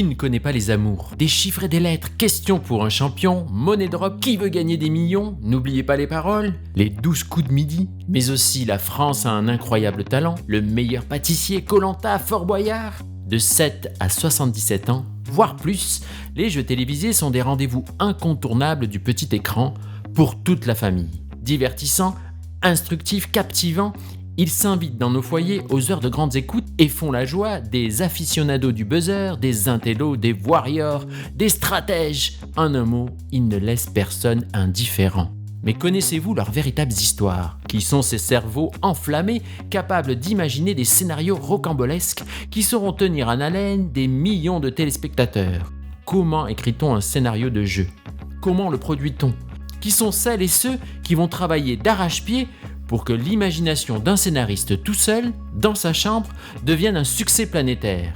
Qui ne connaît pas les amours? Des chiffres et des lettres, question pour un champion, money drop, qui veut gagner des millions? N'oubliez pas les paroles, les 12 coups de midi, mais aussi la France a un incroyable talent, le meilleur pâtissier, Koh-Lanta, Fort Boyard. De 7 à 77 ans, voire plus, les jeux télévisés sont des rendez-vous incontournables du petit écran pour toute la famille. Divertissants, instructifs, captivants, ils s'invitent dans nos foyers aux heures de grandes écoutes et font la joie des aficionados du buzzer, des intellos, des warriors, des stratèges. En un mot, ils ne laissent personne indifférent. Mais connaissez-vous leurs véritables histoires? Qui sont ces cerveaux enflammés, capables d'imaginer des scénarios rocambolesques qui sauront tenir en haleine des millions de téléspectateurs? Comment écrit-on un scénario de jeu? Comment le produit-on? Qui sont celles et ceux qui vont travailler d'arrache-pied pour que l'imagination d'un scénariste tout seul, dans sa chambre, devienne un succès planétaire?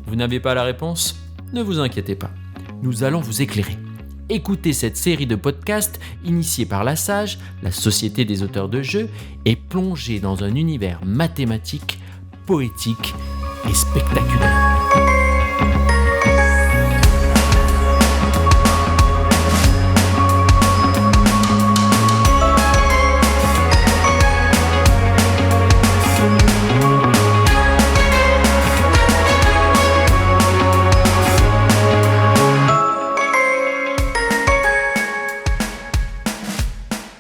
Vous n'avez pas la réponse? Ne vous inquiétez pas, nous allons vous éclairer. Écoutez cette série de podcasts initiée par la SAGE, la Société des auteurs de jeux, et plongez dans un univers mathématique, poétique et spectaculaire.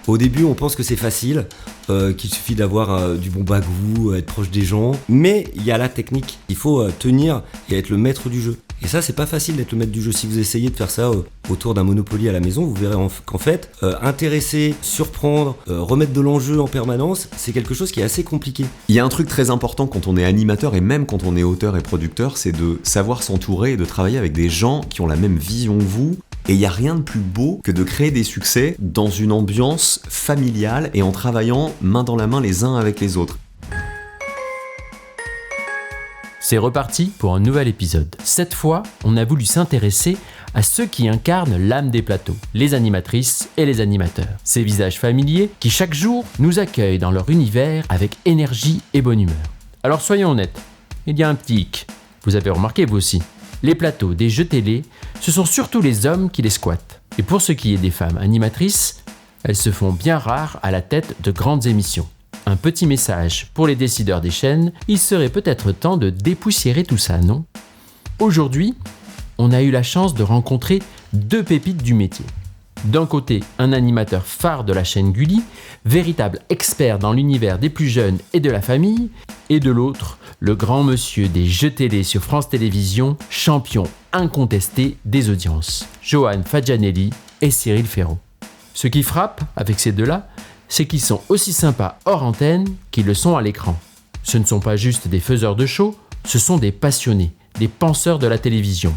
Au début, on pense que c'est facile, qu'il suffit d'avoir du bon bagou, être proche des gens. Mais il y a la technique. Il faut tenir et être le maître du jeu. Et ça, c'est pas facile d'être le maître du jeu. Si vous essayez de faire ça autour d'un Monopoly à la maison, vous verrez qu'en fait, intéresser, surprendre, remettre de l'enjeu en permanence, c'est quelque chose qui est assez compliqué. Il y a un truc très important quand on est animateur et même quand on est auteur et producteur, c'est de savoir s'entourer et de travailler avec des gens qui ont la même vision que vous. Et il n'y a rien de plus beau que de créer des succès dans une ambiance familiale et en travaillant main dans la main les uns avec les autres. C'est reparti pour un nouvel épisode. Cette fois, on a voulu s'intéresser à ceux qui incarnent l'âme des plateaux, les animatrices et les animateurs. Ces visages familiers qui chaque jour nous accueillent dans leur univers avec énergie et bonne humeur. Alors soyons honnêtes, il y a un petit hic. Vous avez remarqué vous aussi. Les plateaux des jeux télé, ce sont surtout les hommes qui les squattent. Et pour ce qui est des femmes animatrices, elles se font bien rares à la tête de grandes émissions. Un petit message pour les décideurs des chaînes, il serait peut-être temps de dépoussiérer tout ça, non? Aujourd'hui, on a eu la chance de rencontrer deux pépites du métier. D'un côté, un animateur phare de la chaîne Gulli, véritable expert dans l'univers des plus jeunes et de la famille, et de l'autre, le grand monsieur des jeux télé sur France Télévisions, champion incontesté des audiences, Johan Fadjanelli et Cyril Ferraud. Ce qui frappe avec ces deux-là, c'est qu'ils sont aussi sympas hors antenne qu'ils le sont à l'écran. Ce ne sont pas juste des faiseurs de show, ce sont des passionnés, des penseurs de la télévision.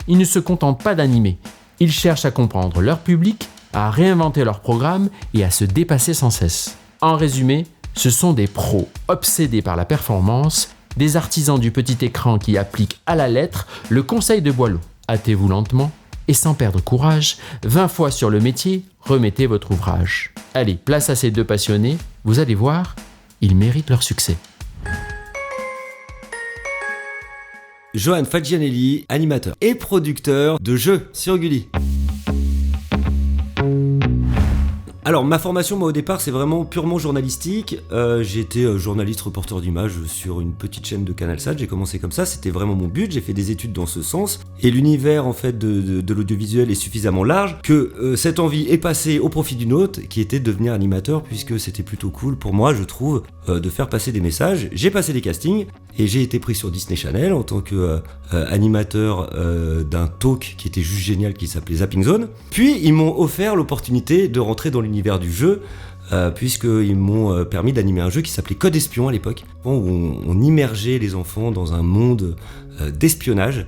Ils ne se contentent pas d'animer, ils cherchent à comprendre leur public, à réinventer leur programme et à se dépasser sans cesse. En résumé, ce sont des pros obsédés par la performance, des artisans du petit écran qui appliquent à la lettre le conseil de Boileau. Hâtez-vous lentement et sans perdre courage, 20 fois sur le métier, remettez votre ouvrage. Allez, place à ces deux passionnés, vous allez voir, ils méritent leur succès. Johan Fadjanelli, animateur et producteur de jeux sur Gulli. Alors ma formation, moi au départ, c'est vraiment purement journalistique. J'ai été journaliste reporter d'images sur une petite chaîne de CanalSat. J'ai commencé comme ça, c'était vraiment mon but. J'ai fait des études dans ce sens. Et l'univers en fait de l'audiovisuel est suffisamment large que cette envie est passée au profit d'une autre, qui était de devenir animateur, puisque c'était plutôt cool pour moi, je trouve, de faire passer des messages. J'ai passé des castings et j'ai été pris sur Disney Channel en tant que animateur d'un talk qui était juste génial, qui s'appelait Zapping Zone. Puis ils m'ont offert l'opportunité de rentrer dans l'univers du jeu, puisqu'ils m'ont permis d'animer un jeu qui s'appelait Code Espion à l'époque, où on immergeait les enfants dans un monde d'espionnage,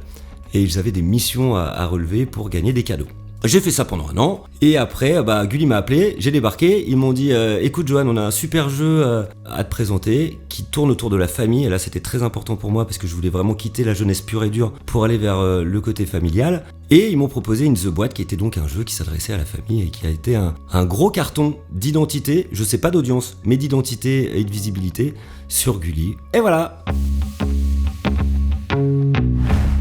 et ils avaient des missions à relever pour gagner des cadeaux. J'ai fait ça pendant un an, et après, Gulli m'a appelé, j'ai débarqué, ils m'ont dit écoute Johan, on a un super jeu à te présenter, qui tourne autour de la famille, et là c'était très important pour moi, parce que je voulais vraiment quitter la jeunesse pure et dure pour aller vers le côté familial, et ils m'ont proposé une The Boîte, qui était donc un jeu qui s'adressait à la famille, et qui a été un gros carton d'identité, je sais pas d'audience, mais d'identité et de visibilité, sur Gulli, et voilà.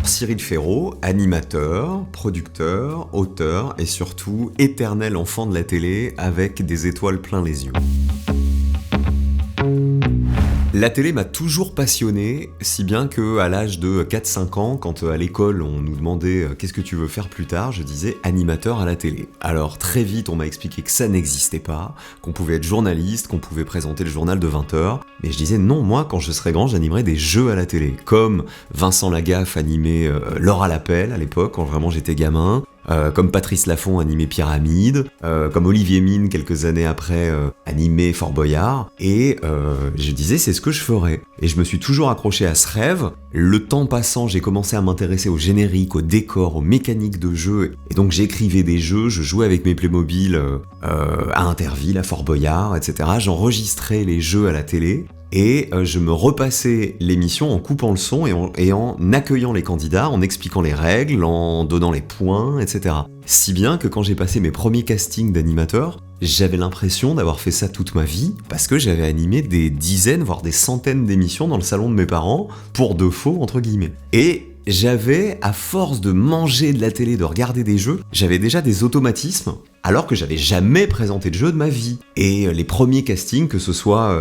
Alors Cyril Ferraud, animateur, producteur, auteur et surtout éternel enfant de la télé avec des étoiles plein les yeux. La télé m'a toujours passionné, si bien que à l'âge de 4-5 ans, quand à l'école on nous demandait qu'est-ce que tu veux faire plus tard, je disais animateur à la télé. Alors très vite on m'a expliqué que ça n'existait pas, qu'on pouvait être journaliste, qu'on pouvait présenter le journal de 20h, mais je disais non, moi quand je serai grand j'animerai des jeux à la télé, comme Vincent Lagaffe animait L'Heure à l'appel à l'époque, quand vraiment j'étais gamin, comme Patrice Laffont animait Pyramide, comme Olivier Mine quelques années après animait Fort Boyard, et je disais c'est ce que je ferais. Et je me suis toujours accroché à ce rêve. Le temps passant, j'ai commencé à m'intéresser au générique, au décor, aux mécaniques de jeu, et donc j'écrivais des jeux, je jouais avec mes Playmobil à Interville, à Fort Boyard, etc. J'enregistrais les jeux à la télé, et je me repassais l'émission en coupant le son et en accueillant les candidats, en expliquant les règles, en donnant les points, etc. Si bien que quand j'ai passé mes premiers castings d'animateurs, j'avais l'impression d'avoir fait ça toute ma vie, parce que j'avais animé des dizaines, voire des centaines d'émissions dans le salon de mes parents, pour de faux, entre guillemets. Et j'avais, à force de manger de la télé, de regarder des jeux, j'avais déjà des automatismes, alors que j'avais jamais présenté de jeu de ma vie. Et les premiers castings, que ce soit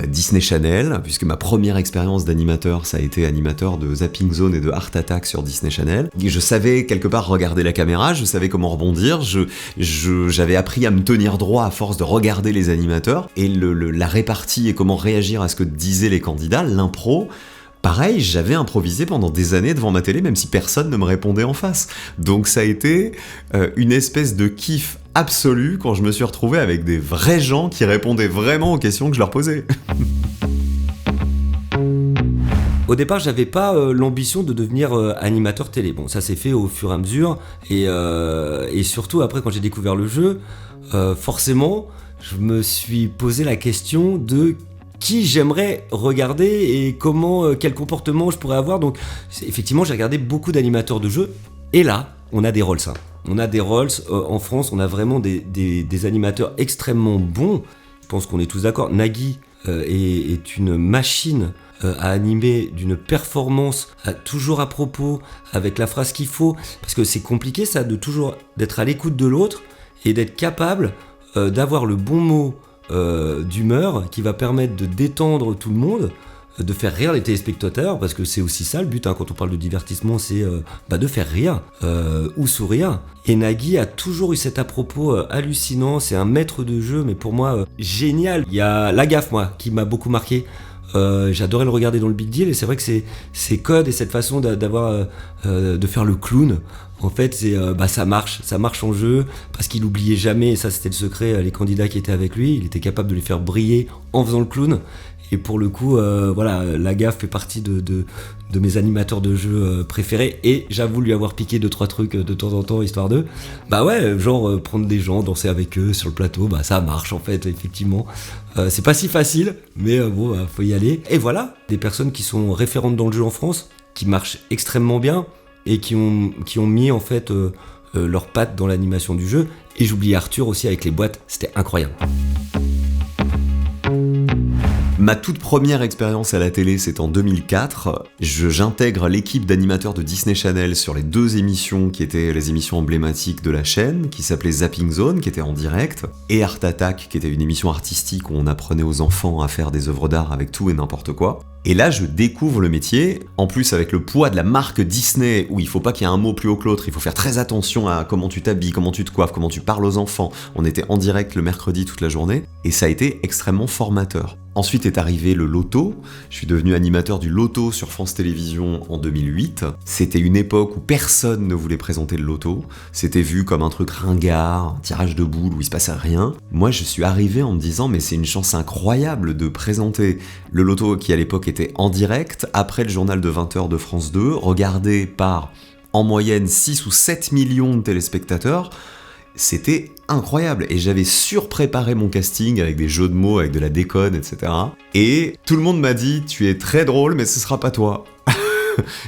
Disney Channel, puisque ma première expérience d'animateur, ça a été animateur de Zapping Zone et de Art Attack sur Disney Channel. Et je savais quelque part regarder la caméra, je savais comment rebondir, j'avais appris à me tenir droit à force de regarder les animateurs, et la répartie et comment réagir à ce que disaient les candidats, l'impro. Pareil, j'avais improvisé pendant des années devant ma télé, même si personne ne me répondait en face. Donc ça a été une espèce de kiff absolu quand je me suis retrouvé avec des vrais gens qui répondaient vraiment aux questions que je leur posais. Au départ, j'avais pas l'ambition de devenir animateur télé. Bon, ça s'est fait au fur et à mesure. Et surtout, après, quand j'ai découvert le jeu, forcément, je me suis posé la question de qui j'aimerais regarder et quel comportement je pourrais avoir. Donc, effectivement, j'ai regardé beaucoup d'animateurs de jeux. Et là, on a des rôles, ça. On a des rôles. En France, on a vraiment des animateurs extrêmement bons. Je pense qu'on est tous d'accord. Nagui est une machine à animer d'une performance toujours à propos, avec la phrase qu'il faut, parce que c'est compliqué ça, d'être à l'écoute de l'autre et d'être capable d'avoir le bon mot d'humeur qui va permettre de détendre tout le monde, de faire rire les téléspectateurs, parce que c'est aussi ça le but, quand on parle de divertissement, c'est de faire rire ou sourire. Et Nagui a toujours eu cet à-propos hallucinant, c'est un maître de jeu, mais pour moi génial. Il y a Lagaffe, moi, qui m'a beaucoup marqué. J'adorais le regarder dans le Big Deal, et c'est vrai que ces codes et cette façon de faire le clown, en fait, ça marche en jeu, parce qu'il oubliait jamais, et ça c'était le secret, les candidats qui étaient avec lui, il était capable de les faire briller en faisant le clown. Et pour le coup, Lagaffe fait partie de mes animateurs de jeu préférés, et j'avoue lui avoir piqué 2-3 trucs de temps en temps, histoire de prendre des gens, danser avec eux sur le plateau, ça marche en fait, effectivement. C'est pas si facile, mais faut y aller. Et voilà, des personnes qui sont référentes dans le jeu en France, qui marchent extrêmement bien, et qui ont mis en fait leurs pattes dans l'animation du jeu. Et j'oublie Arthur aussi avec les boîtes, c'était incroyable. Ma toute première expérience à la télé, c'est en 2004. J'intègre l'équipe d'animateurs de Disney Channel sur les 2 émissions qui étaient les émissions emblématiques de la chaîne, qui s'appelaient Zapping Zone, qui était en direct, et Art Attack, qui était une émission artistique où on apprenait aux enfants à faire des œuvres d'art avec tout et n'importe quoi. Et là, je découvre le métier, en plus avec le poids de la marque Disney, où il faut pas qu'il y ait un mot plus haut que l'autre, il faut faire très attention à comment tu t'habilles, comment tu te coiffes, comment tu parles aux enfants. On était en direct le mercredi toute la journée, et ça a été extrêmement formateur. Ensuite est arrivé le loto, je suis devenu animateur du loto sur France Télévisions en 2008. C'était une époque où personne ne voulait présenter le loto, c'était vu comme un truc ringard, un tirage de boules où il se passait rien. Moi je suis arrivé en me disant mais c'est une chance incroyable de présenter le loto qui à l'époque était en direct, après le journal de 20h de France 2, regardé par en moyenne 6 ou 7 millions de téléspectateurs. C'était incroyable, et j'avais surpréparé mon casting avec des jeux de mots, avec de la déconne, etc. Et tout le monde m'a dit « Tu es très drôle, mais ce sera pas toi ».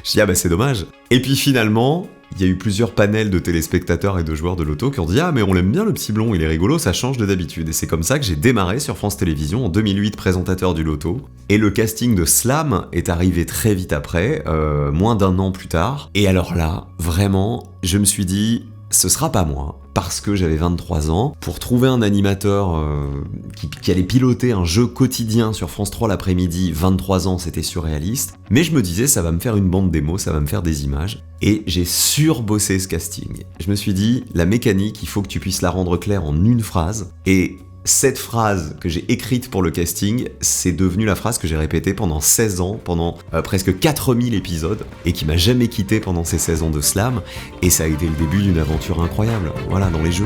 Je dis « Ah bah c'est dommage ». Et puis finalement, il y a eu plusieurs panels de téléspectateurs et de joueurs de loto qui ont dit « Ah, mais on l'aime bien le petit blond, il est rigolo, ça change de d'habitude ». Et c'est comme ça que j'ai démarré sur France Télévisions en 2008, présentateur du loto. Et le casting de Slam est arrivé très vite après, moins d'un an plus tard. Et alors là, vraiment, je me suis dit « Ce sera pas moi ». Parce que j'avais 23 ans, pour trouver un animateur qui allait piloter un jeu quotidien sur France 3 l'après-midi, 23 ans, c'était surréaliste. Mais je me disais, ça va me faire une bande démo, ça va me faire des images. Et j'ai surbossé ce casting. Je me suis dit, la mécanique, il faut que tu puisses la rendre claire en une phrase. Et cette phrase que j'ai écrite pour le casting, c'est devenu la phrase que j'ai répétée pendant 16 ans, pendant presque 4000 épisodes, et qui m'a jamais quitté pendant ces 16 ans de slam, et ça a été le début d'une aventure incroyable, voilà, dans les jeux.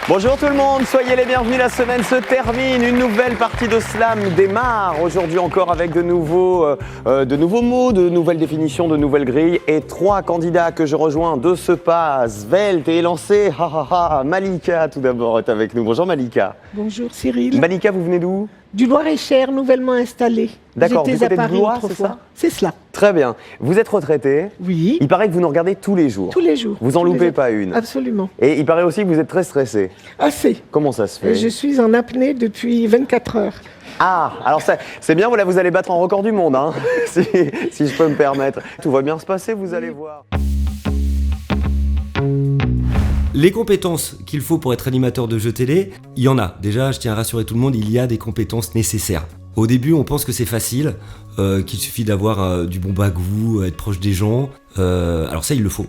Bonjour tout le monde, soyez les bienvenus, la semaine se termine, une nouvelle partie de Slam démarre, aujourd'hui encore avec de nouveaux mots, de nouvelles définitions, de nouvelles grilles et 3 candidats que je rejoins de ce pas, svelte et élancé, Malika tout d'abord est avec nous, bonjour Malika. Bonjour Cyril. Malika, vous venez d'où ? Du Loir-et-Cher, nouvellement installé. D'accord, j'étais vous à êtes de Paris Blois, autrefois. C'est cela. Très bien, vous êtes retraité, Oui, il paraît que vous nous regardez tous les jours. tous les jours. Vous en Tous les loupez jours. pas une. Absolument. Et il paraît aussi que vous êtes très stressé. Assez. Comment ça se fait ? Je suis en apnée depuis 24 heures. Ah, alors ça, c'est bien, là vous allez battre un record du monde, hein, si je peux me permettre. Tout va bien se passer, vous allez voir. Les compétences qu'il faut pour être animateur de jeux télé, il y en a. Déjà, je tiens à rassurer tout le monde, il y a des compétences nécessaires. Au début, on pense que c'est facile, qu'il suffit d'avoir du bon bagou, être proche des gens. Alors ça, il le faut.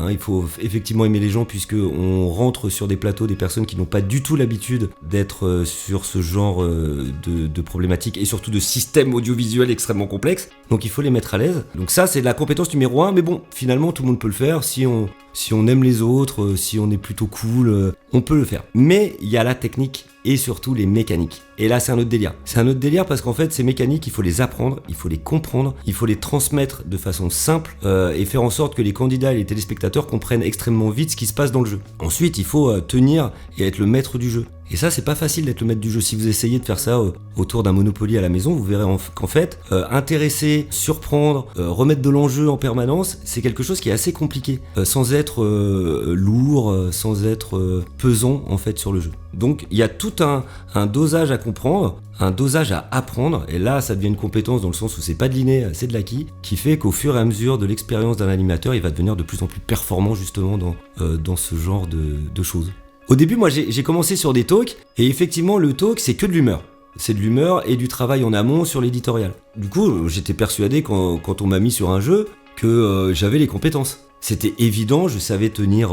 Il faut effectivement aimer les gens puisque on rentre sur des plateaux des personnes qui n'ont pas du tout l'habitude d'être sur ce genre de problématiques et surtout de systèmes audiovisuels extrêmement complexes. Donc il faut les mettre à l'aise. Donc ça c'est la compétence numéro 1, mais bon, finalement tout le monde peut le faire si on aime les autres, si on est plutôt cool, on peut le faire. Mais il y a la technique et surtout les mécaniques. Et là c'est un autre délire. C'est un autre délire parce qu'en fait ces mécaniques il faut les apprendre, il faut les comprendre, il faut les transmettre de façon simple et faire en sorte que les candidats et les téléspectateurs comprennent extrêmement vite ce qui se passe dans le jeu. Ensuite il faut tenir et être le maître du jeu. Et ça c'est pas facile d'être le maître du jeu. Si vous essayez de faire ça autour d'un Monopoly à la maison, vous verrez qu'en fait intéresser, surprendre, remettre de l'enjeu en permanence, c'est quelque chose qui est assez compliqué sans être lourd, sans être pesant en fait sur le jeu. Donc il y a tout un dosage à comprendre, un dosage à apprendre, et là ça devient une compétence dans le sens où c'est pas de l'inné, c'est de l'acquis, qui fait qu'au fur et à mesure de l'expérience d'un animateur, il va devenir de plus en plus performant justement dans ce genre de choses. Au début, moi j'ai commencé sur des talks, et effectivement le talk c'est que de l'humeur. C'est de l'humeur et du travail en amont sur l'éditorial. Du coup, j'étais persuadé quand on m'a mis sur un jeu que j'avais les compétences. C'était évident, je savais tenir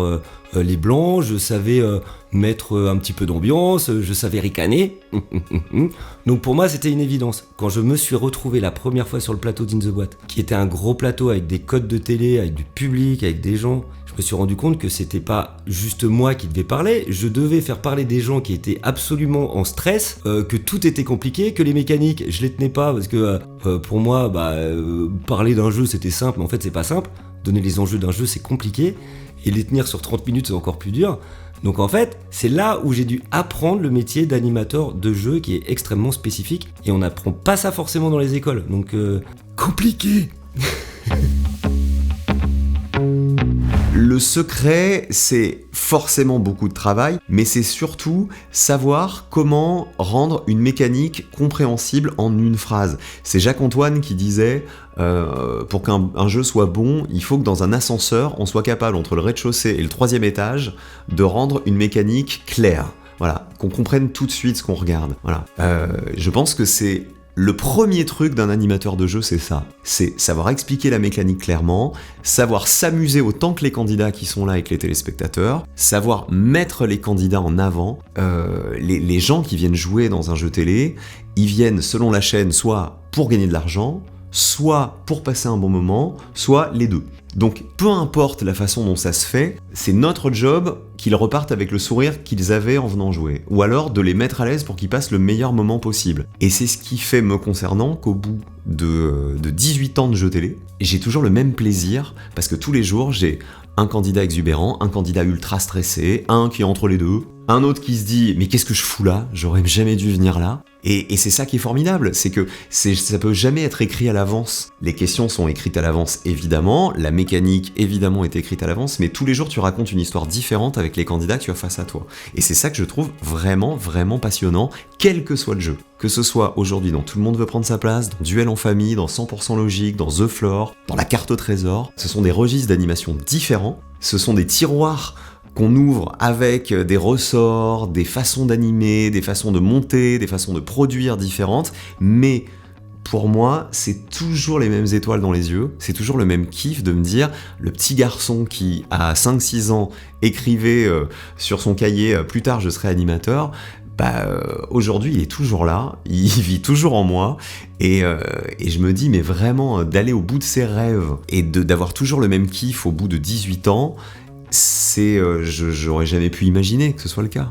les blancs, je savais mettre un petit peu d'ambiance, je savais ricaner. Donc pour moi, c'était une évidence. Quand je me suis retrouvé la première fois sur le plateau d'In The Boîte, qui était un gros plateau avec des codes de télé, avec du public, avec des gens, je me suis rendu compte que c'était pas juste moi qui devais parler, je devais faire parler des gens qui étaient absolument en stress, que tout était compliqué, que les mécaniques, je les tenais pas parce que pour moi, parler d'un jeu c'était simple, mais en fait c'est pas simple. Donner les enjeux d'un jeu c'est compliqué, et les tenir sur 30 minutes c'est encore plus dur. Donc en fait, c'est là où j'ai dû apprendre le métier d'animateur de jeu qui est extrêmement spécifique, et on n'apprend pas ça forcément dans les écoles, donc compliqué. Le secret, c'est forcément beaucoup de travail, mais c'est surtout savoir comment rendre une mécanique compréhensible en une phrase. C'est Jacques-Antoine qui disait pour qu'un jeu soit bon, il faut que dans un ascenseur, on soit capable, entre le rez-de-chaussée et le 3e étage, de rendre une mécanique claire. Voilà, qu'on comprenne tout de suite ce qu'on regarde. Voilà. Je pense que c'est le premier truc d'un animateur de jeu, c'est ça. C'est savoir expliquer la mécanique clairement, savoir s'amuser autant que les candidats qui sont là avec les téléspectateurs, savoir mettre les candidats en avant. Les gens qui viennent jouer dans un jeu télé, ils viennent selon la chaîne soit pour gagner de l'argent, soit pour passer un bon moment, soit les deux. Donc peu importe la façon dont ça se fait, c'est notre job qu'ils repartent avec le sourire qu'ils avaient en venant jouer, ou alors de les mettre à l'aise pour qu'ils passent le meilleur moment possible. Et c'est ce qui fait, me concernant, qu'au bout de 18 ans de jeu télé, j'ai toujours le même plaisir, parce que tous les jours j'ai un candidat exubérant, un candidat ultra stressé, un qui est entre les deux, un autre qui se dit mais qu'est-ce que je fous là, j'aurais jamais dû venir là. Et c'est ça qui est formidable, c'est que ça peut jamais être écrit à l'avance. Les questions sont écrites à l'avance évidemment, la mécanique évidemment est écrite à l'avance, mais tous les jours tu racontes une histoire différente avec les candidats que tu as face à toi. Et c'est ça que je trouve vraiment, vraiment passionnant, quel que soit le jeu. Que ce soit aujourd'hui dans Tout le monde veut prendre sa place, dans Duel en famille, dans 100% logique, dans The Floor, dans la carte au trésor, ce sont des registres d'animation différents, ce sont des tiroirs qu'on ouvre avec des ressorts, des façons d'animer, des façons de monter, des façons de produire différentes, mais pour moi, c'est toujours les mêmes étoiles dans les yeux, c'est toujours le même kiff de me dire, le petit garçon qui, à 5-6 ans, écrivait sur son cahier « Plus tard, je serai animateur », aujourd'hui, il est toujours là, il vit toujours en moi, et je me dis, mais vraiment, d'aller au bout de ses rêves, et d'avoir toujours le même kiff au bout de 18 ans, j'aurais jamais pu imaginer que ce soit le cas.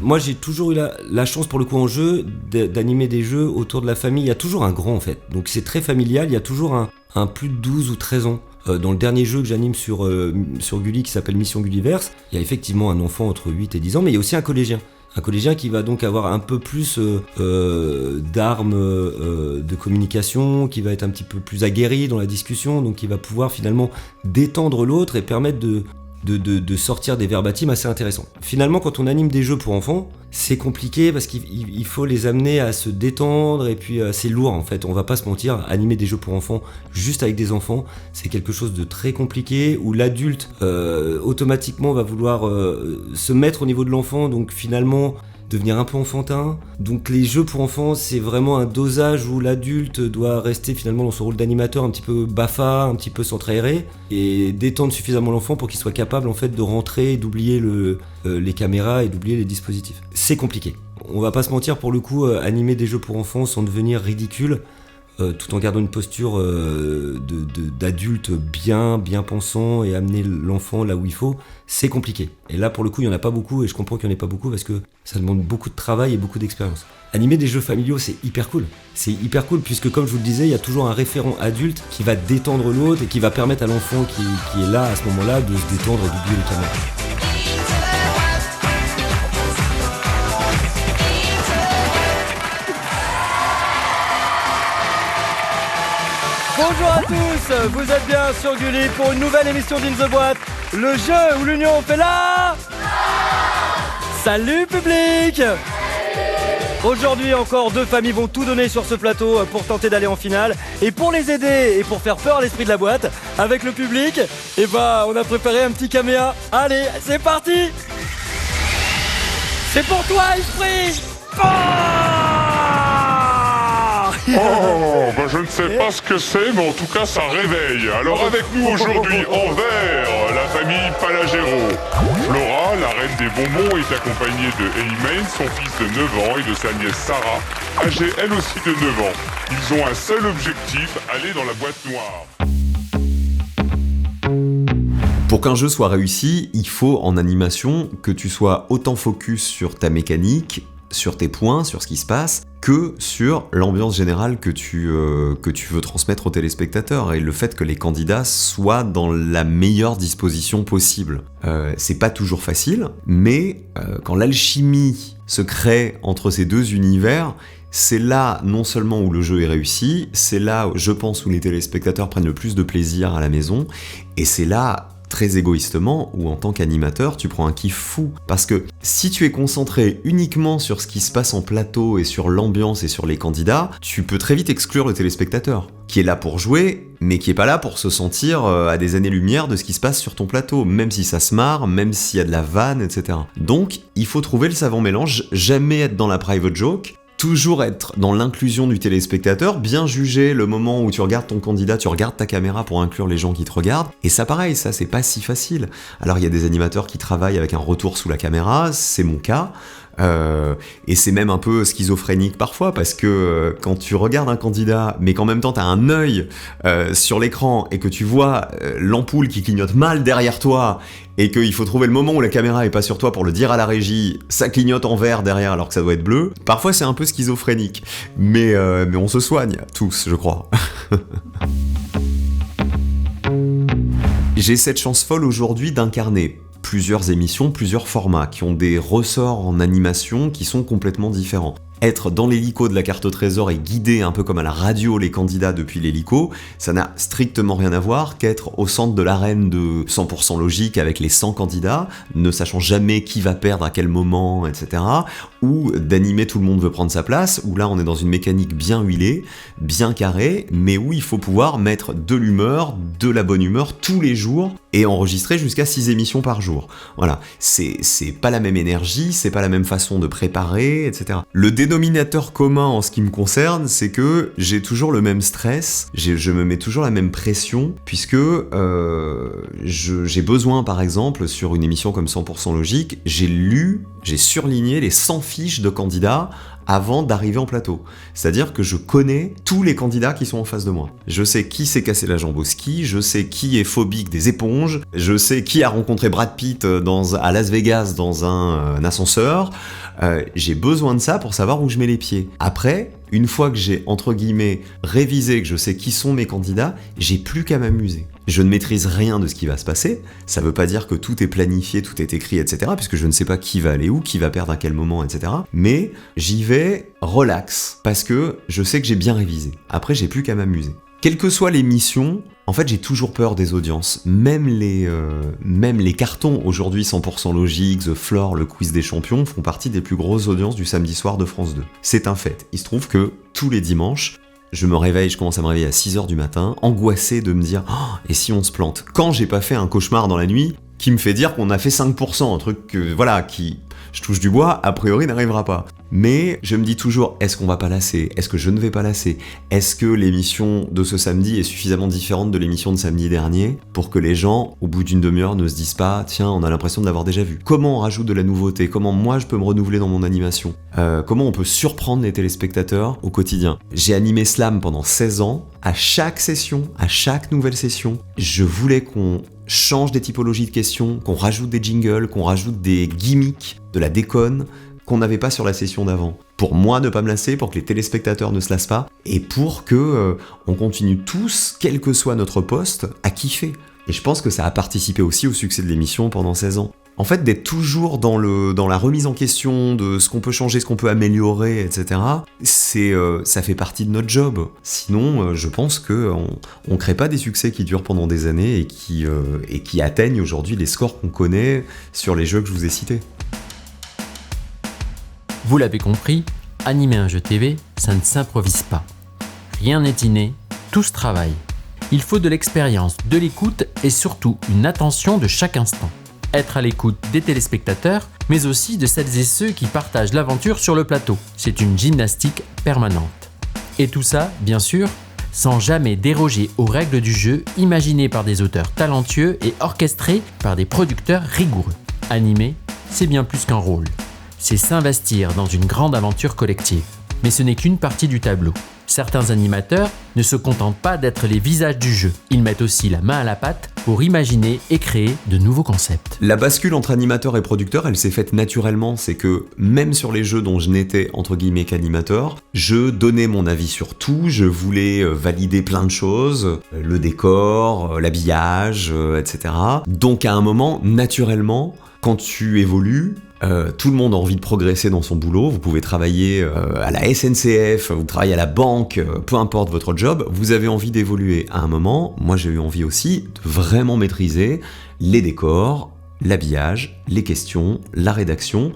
Moi j'ai toujours eu la chance pour le coup en jeu d'animer des jeux autour de la famille. Il y a toujours un grand en fait, donc c'est très familial, il y a toujours un plus de 12 ou 13 ans. Dans le dernier jeu que j'anime sur Gulli qui s'appelle Mission Gulliverse, il y a effectivement un enfant entre 8 et 10 ans, mais il y a aussi un collégien. Un collégien qui va donc avoir un peu plus d'armes de communication, qui va être un petit peu plus aguerri dans la discussion, donc qui va pouvoir finalement détendre l'autre et permettre de sortir des verbatims assez intéressants. Finalement, quand on anime des jeux pour enfants, c'est compliqué parce qu'il faut les amener à se détendre et puis c'est lourd en fait. On va pas se mentir, animer des jeux pour enfants juste avec des enfants, c'est quelque chose de très compliqué où l'adulte automatiquement va vouloir se mettre au niveau de l'enfant, donc finalement devenir un peu enfantin. Donc les jeux pour enfants, c'est vraiment un dosage où l'adulte doit rester finalement dans son rôle d'animateur un petit peu bafard, un petit peu centre-aéré et détendre suffisamment l'enfant pour qu'il soit capable en fait de rentrer et d'oublier les caméras et d'oublier les dispositifs. C'est compliqué. On va pas se mentir, pour le coup, animer des jeux pour enfants sans devenir ridicule, tout en gardant une posture d'adulte bien pensant et amener l'enfant là où il faut, c'est compliqué. Et là, pour le coup, il n'y en a pas beaucoup, et je comprends qu'il n'y en ait pas beaucoup parce que ça demande beaucoup de travail et beaucoup d'expérience. Animer des jeux familiaux, c'est hyper cool. C'est hyper cool puisque, comme je vous le disais, il y a toujours un référent adulte qui va détendre l'autre et qui va permettre à l'enfant qui est là à ce moment-là de se détendre et d'oublier les caméras. Bonjour à tous, vous êtes bien sur Gulli pour une nouvelle émission d'In The Boîte, le jeu où l'union fait la... Salut public. Aujourd'hui encore 2 familles vont tout donner sur ce plateau pour tenter d'aller en finale. Et pour les aider et pour faire peur à l'esprit de la boîte avec le public, on a préparé un petit caméa. Allez, c'est parti. C'est pour toi, esprit. Oh, je ne sais pas ce que c'est, mais en tout cas ça réveille. Alors avec nous aujourd'hui en vert, la famille Palagero. Flora, la reine des bonbons, est accompagnée de Elimane, son fils de 9 ans, et de sa nièce Sarah, âgée elle aussi de 9 ans. Ils ont un seul objectif, aller dans la boîte noire. Pour qu'un jeu soit réussi, il faut en animation que tu sois autant focus sur ta mécanique, sur tes points, sur ce qui se passe, que sur l'ambiance générale que tu veux transmettre aux téléspectateurs et le fait que les candidats soient dans la meilleure disposition possible. C'est pas toujours facile, mais quand l'alchimie se crée entre ces deux univers, c'est là non seulement où le jeu est réussi, c'est là, je pense, où les téléspectateurs prennent le plus de plaisir à la maison, et c'est là, très égoïstement, où en tant qu'animateur, tu prends un kiff fou. Parce que si tu es concentré uniquement sur ce qui se passe en plateau et sur l'ambiance et sur les candidats, tu peux très vite exclure le téléspectateur, qui est là pour jouer, mais qui est pas là pour se sentir à des années-lumière de ce qui se passe sur ton plateau, même si ça se marre, même s'il y a de la vanne, etc. Donc, il faut trouver le savant mélange, jamais être dans la private joke, toujours être dans l'inclusion du téléspectateur, bien juger le moment où tu regardes ton candidat, tu regardes ta caméra pour inclure les gens qui te regardent, et ça pareil, ça c'est pas si facile. Alors il y a des animateurs qui travaillent avec un retour sous la caméra, c'est mon cas, et c'est même un peu schizophrénique parfois, parce que quand tu regardes un candidat, mais qu'en même temps t'as un œil sur l'écran, et que tu vois l'ampoule qui clignote mal derrière toi, et qu'il faut trouver le moment où la caméra est pas sur toi pour le dire à la régie, ça clignote en vert derrière alors que ça doit être bleu. Parfois c'est un peu schizophrénique, mais on se soigne tous, je crois. J'ai cette chance folle aujourd'hui d'incarner plusieurs émissions, plusieurs formats, qui ont des ressorts en animation qui sont complètement différents. Être dans l'hélico de la carte au trésor et guider un peu comme à la radio les candidats depuis l'hélico, ça n'a strictement rien à voir qu'être au centre de l'arène de 100% logique avec les 100 candidats, ne sachant jamais qui va perdre à quel moment, etc. Ou d'animer Tout le monde veut prendre sa place, où là on est dans une mécanique bien huilée, bien carrée, mais où il faut pouvoir mettre de l'humeur, de la bonne humeur tous les jours et enregistrer jusqu'à 6 émissions par jour. Voilà, c'est pas la même énergie, c'est pas la même façon de préparer, etc. Le dénominateur commun en ce qui me concerne, c'est que j'ai toujours le même stress, je me mets toujours la même pression, puisque j'ai besoin, par exemple, sur une émission comme 100% logique, j'ai surligné les 100 fiches de candidats avant d'arriver en plateau. C'est-à-dire que je connais tous les candidats qui sont en face de moi. Je sais qui s'est cassé la jambe au ski, je sais qui est phobique des éponges, je sais qui a rencontré Brad Pitt à Las Vegas dans un ascenseur. J'ai besoin de ça pour savoir où je mets les pieds. Après, une fois que j'ai, entre guillemets, révisé, que je sais qui sont mes candidats, j'ai plus qu'à m'amuser. Je ne maîtrise rien de ce qui va se passer, ça veut pas dire que tout est planifié, tout est écrit, etc., puisque je ne sais pas qui va aller où, qui va perdre à quel moment, etc., mais j'y vais relax, parce que je sais que j'ai bien révisé. Après, j'ai plus qu'à m'amuser. Quelle que soit l'émission, en fait, j'ai toujours peur des audiences. Même les cartons, aujourd'hui 100% logique, The Floor, le quiz des champions, font partie des plus grosses audiences du samedi soir de France 2. C'est un fait. Il se trouve que tous les dimanches, je commence à me réveiller à 6h du matin, angoissé de me dire « Oh, et si on se plante ?» Quand j'ai pas fait un cauchemar dans la nuit qui me fait dire qu'on a fait 5%, un truc qui, je touche du bois, a priori n'arrivera pas. Mais je me dis toujours, est-ce qu'on va pas lasser ? Est-ce que je ne vais pas lasser ? Est-ce que l'émission de ce samedi est suffisamment différente de l'émission de samedi dernier pour que les gens, au bout d'une demi-heure, ne se disent pas « Tiens, on a l'impression de l'avoir déjà vu ». Comment on rajoute de la nouveauté ? Comment moi je peux me renouveler dans mon animation ? Comment on peut surprendre les téléspectateurs au quotidien ? J'ai animé Slam pendant 16 ans. À chaque session, à chaque nouvelle session, je voulais qu'on change des typologies de questions, qu'on rajoute des jingles, qu'on rajoute des gimmicks, de la déconne, qu'on n'avait pas sur la session d'avant. Pour moi ne pas me lasser, pour que les téléspectateurs ne se lassent pas, et pour que on continue tous, quel que soit notre poste, à kiffer. Et je pense que ça a participé aussi au succès de l'émission pendant 16 ans. En fait, d'être toujours dans la remise en question de ce qu'on peut changer, ce qu'on peut améliorer, etc., ça fait partie de notre job. Sinon, je pense qu'on crée pas des succès qui durent pendant des années et qui atteignent aujourd'hui les scores qu'on connaît sur les jeux que je vous ai cités. Vous l'avez compris, animer un jeu TV, ça ne s'improvise pas. Rien n'est inné, tout se travaille. Il faut de l'expérience, de l'écoute et surtout une attention de chaque instant. Être à l'écoute des téléspectateurs, mais aussi de celles et ceux qui partagent l'aventure sur le plateau. C'est une gymnastique permanente. Et tout ça, bien sûr, sans jamais déroger aux règles du jeu imaginées par des auteurs talentueux et orchestrées par des producteurs rigoureux. Animer, c'est bien plus qu'un rôle. C'est s'investir dans une grande aventure collective. Mais ce n'est qu'une partie du tableau. Certains animateurs ne se contentent pas d'être les visages du jeu. Ils mettent aussi la main à la pâte pour imaginer et créer de nouveaux concepts. La bascule entre animateur et producteur, elle s'est faite naturellement. C'est que même sur les jeux dont je n'étais entre guillemets qu'animateur, je donnais mon avis sur tout, je voulais valider plein de choses, le décor, l'habillage, etc. Donc à un moment, naturellement, quand tu évolues, tout le monde a envie de progresser dans son boulot. Vous pouvez travailler à la SNCF, vous travaillez à la banque, peu importe votre job, vous avez envie d'évoluer. À un moment, moi j'ai eu envie aussi de vraiment maîtriser les décors, l'habillage, les questions, la rédaction,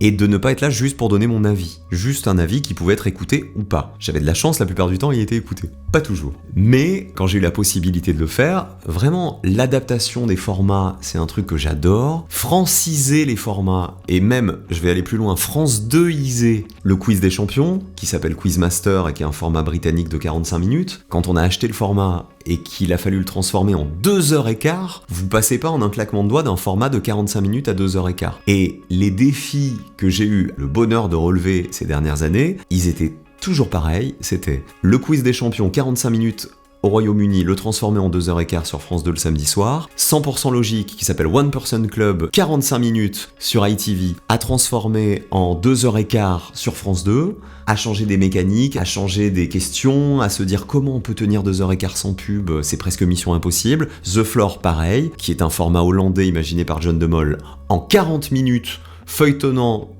et de ne pas être là juste pour donner mon avis. Juste un avis qui pouvait être écouté ou pas. J'avais de la chance, la plupart du temps, il était écouté. Pas toujours. Mais quand j'ai eu la possibilité de le faire, vraiment, l'adaptation des formats, c'est un truc que j'adore. Franciser les formats, et même, je vais aller plus loin, France 2iser le quiz des champions, qui s'appelle Quizmaster et qui est un format britannique de 45 minutes. Quand on a acheté le format et qu'il a fallu le transformer en 2h15, vous passez pas en un claquement de doigts d'un format de 45 minutes à 2h15. Et les défis que j'ai eu le bonheur de relever ces dernières années, ils étaient toujours pareils, c'était le quiz des champions 45 minutes au Royaume-Uni le transformer en 2h15 sur France 2 le samedi soir. 100% Logique, qui s'appelle One Person Club, 45 minutes sur ITV, a transformé en 2h15 sur France 2, à changer des mécaniques, à changer des questions, à se dire comment on peut tenir 2h15 sans pub, c'est presque mission impossible. The Floor, pareil, qui est un format hollandais imaginé par John de Mol, en 40 minutes, feuilletonnant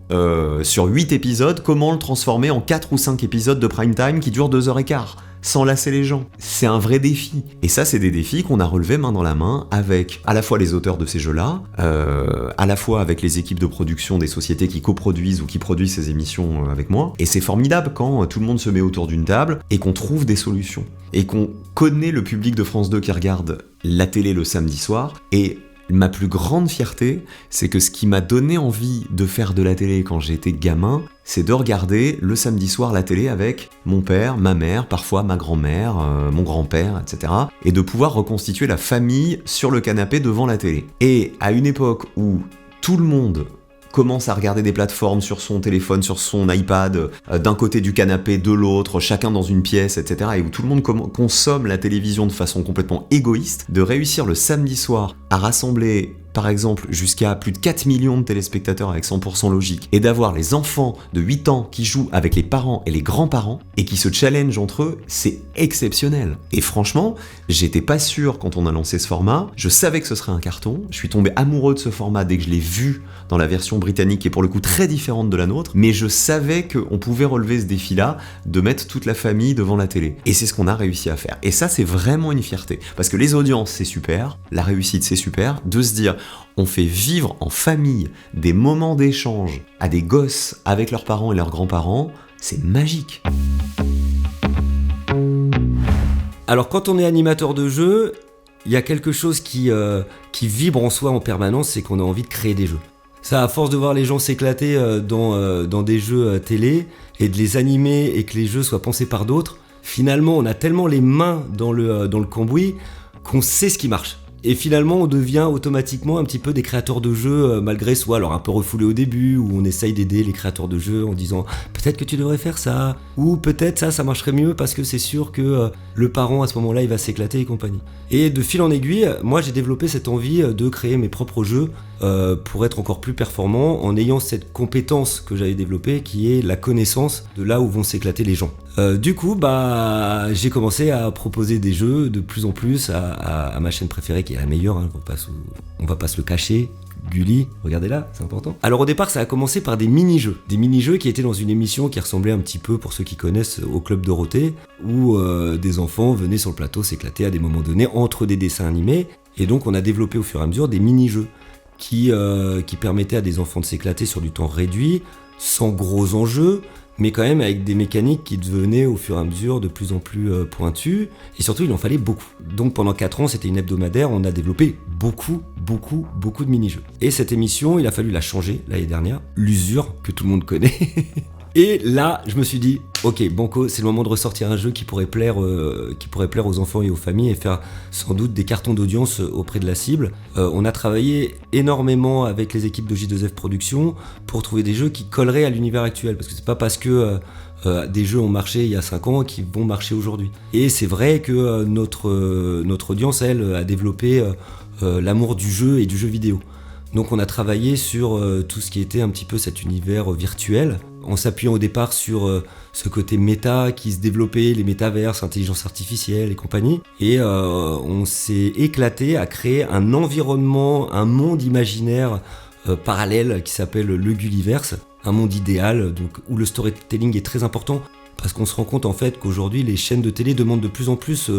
sur 8 épisodes, comment le transformer en 4 ou 5 épisodes de prime time qui durent 2h15 sans lasser les gens. C'est un vrai défi. Et ça, c'est des défis qu'on a relevés main dans la main avec à la fois les auteurs de ces jeux-là, à la fois avec les équipes de production des sociétés qui coproduisent ou qui produisent ces émissions avec moi. Et c'est formidable quand tout le monde se met autour d'une table et qu'on trouve des solutions. Et qu'on connaît le public de France 2 qui regarde la télé le samedi soir. Et ma plus grande fierté, c'est que ce qui m'a donné envie de faire de la télé quand j'étais gamin, c'est de regarder le samedi soir la télé avec mon père, ma mère, parfois ma grand-mère, mon grand-père, etc. Et de pouvoir reconstituer la famille sur le canapé devant la télé. Et à une époque où tout le monde commence à regarder des plateformes sur son téléphone, sur son iPad, d'un côté du canapé, de l'autre, chacun dans une pièce, etc. Et où tout le monde consomme la télévision de façon complètement égoïste, de réussir le samedi soir à rassembler par exemple jusqu'à plus de 4 millions de téléspectateurs avec 100% Logique, et d'avoir les enfants de 8 ans qui jouent avec les parents et les grands-parents, et qui se challengent entre eux, c'est exceptionnel. Et franchement, j'étais pas sûr quand on a lancé ce format, je savais que ce serait un carton, je suis tombé amoureux de ce format dès que je l'ai vu dans la version britannique, qui est pour le coup très différente de la nôtre, mais je savais qu'on pouvait relever ce défi-là, de mettre toute la famille devant la télé. Et c'est ce qu'on a réussi à faire. Et ça, c'est vraiment une fierté. Parce que les audiences, c'est super, la réussite, c'est super, de se dire, on fait vivre en famille des moments d'échange à des gosses avec leurs parents et leurs grands-parents, c'est magique. Alors quand on est animateur de jeu, il y a quelque chose qui vibre en soi en permanence, c'est qu'on a envie de créer des jeux. Ça, à force de voir les gens s'éclater dans des jeux télé et de les animer et que les jeux soient pensés par d'autres, finalement on a tellement les mains dans le cambouis qu'on sait ce qui marche. Et finalement, on devient automatiquement un petit peu des créateurs de jeux, malgré soi, alors un peu refoulé au début, où on essaye d'aider les créateurs de jeux en disant « peut-être que tu devrais faire ça », ou « peut-être ça marcherait mieux parce que c'est sûr que le parent, à ce moment-là, il va s'éclater et compagnie ». Et de fil en aiguille, moi, j'ai développé cette envie de créer mes propres jeux pour être encore plus performant, en ayant cette compétence que j'avais développée, qui est la connaissance de là où vont s'éclater les gens. Du coup, j'ai commencé à proposer des jeux de plus en plus à ma chaîne préférée, qui est la meilleure, hein, on va pas se le cacher, Gulli, regardez là, c'est important. Alors au départ, ça a commencé par des mini-jeux qui étaient dans une émission qui ressemblait un petit peu, pour ceux qui connaissent, au Club Dorothée, où des enfants venaient sur le plateau s'éclater à des moments donnés entre des dessins animés, et donc on a développé au fur et à mesure des mini-jeux qui permettaient à des enfants de s'éclater sur du temps réduit, sans gros enjeux, mais quand même avec des mécaniques qui devenaient au fur et à mesure de plus en plus pointues, et surtout il en fallait beaucoup. Donc pendant 4 ans, c'était une hebdomadaire, on a développé beaucoup de mini-jeux. Et cette émission, il a fallu la changer l'année dernière, l'usure que tout le monde connaît. Et là, je me suis dit, ok, banco, c'est le moment de ressortir un jeu qui pourrait plaire aux enfants et aux familles et faire sans doute des cartons d'audience auprès de la cible. On a travaillé énormément avec les équipes de J2F Productions pour trouver des jeux qui colleraient à l'univers actuel, parce que c'est pas parce que des jeux ont marché il y a 5 ans qu'ils vont marcher aujourd'hui. Et c'est vrai que notre audience, elle, a développé l'amour du jeu et du jeu vidéo. Donc on a travaillé sur tout ce qui était un petit peu cet univers virtuel, en s'appuyant au départ sur ce côté méta qui se développait, les métaverses, intelligence artificielle et compagnie. Et on s'est éclaté à créer un environnement, un monde imaginaire parallèle qui s'appelle le Gulliverse, un monde idéal donc, où le storytelling est très important, parce qu'on se rend compte en fait qu'aujourd'hui les chaînes de télé demandent de plus en plus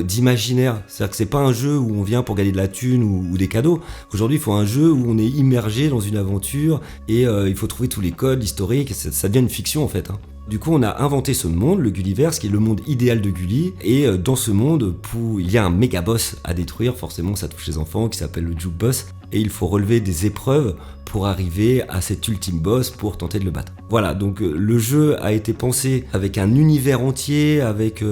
d'imaginaire. C'est-à-dire que c'est pas un jeu où on vient pour gagner de la thune ou des cadeaux. Aujourd'hui, il faut un jeu où on est immergé dans une aventure et il faut trouver tous les codes, l'historique, ça devient une fiction en fait. Hein. Du coup, on a inventé ce monde, le Gulliverse, qui est le monde idéal de Gulli. Et dans ce monde, il y a un méga boss à détruire, forcément ça touche les enfants, qui s'appelle le Juke Boss. Et il faut relever des épreuves pour arriver à cet ultime boss pour tenter de le battre. Voilà, donc le jeu a été pensé avec un univers entier, avec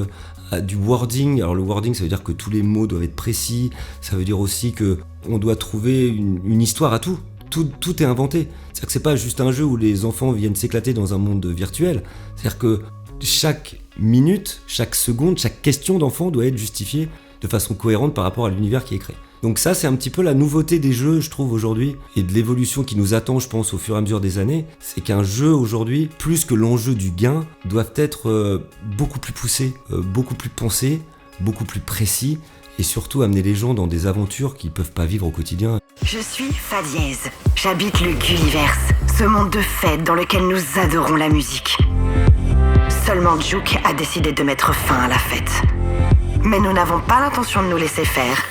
du wording. Alors le wording, ça veut dire que tous les mots doivent être précis. Ça veut dire aussi que on doit trouver une histoire à tout. Tout est inventé. C'est-à-dire que c'est pas juste un jeu où les enfants viennent s'éclater dans un monde virtuel. C'est-à-dire que chaque minute, chaque seconde, chaque question d'enfant doit être justifiée de façon cohérente par rapport à l'univers qui est créé. Donc ça, c'est un petit peu la nouveauté des jeux, je trouve, aujourd'hui, et de l'évolution qui nous attend, je pense, au fur et à mesure des années, c'est qu'un jeu, aujourd'hui, plus que l'enjeu du gain, doivent être beaucoup plus poussés, beaucoup plus pensés, beaucoup plus précis, et surtout amener les gens dans des aventures qu'ils peuvent pas vivre au quotidien. Je suis Fadiez, j'habite le Gulliverse, ce monde de fête dans lequel nous adorons la musique. Seulement Juke a décidé de mettre fin à la fête. Mais nous n'avons pas l'intention de nous laisser faire.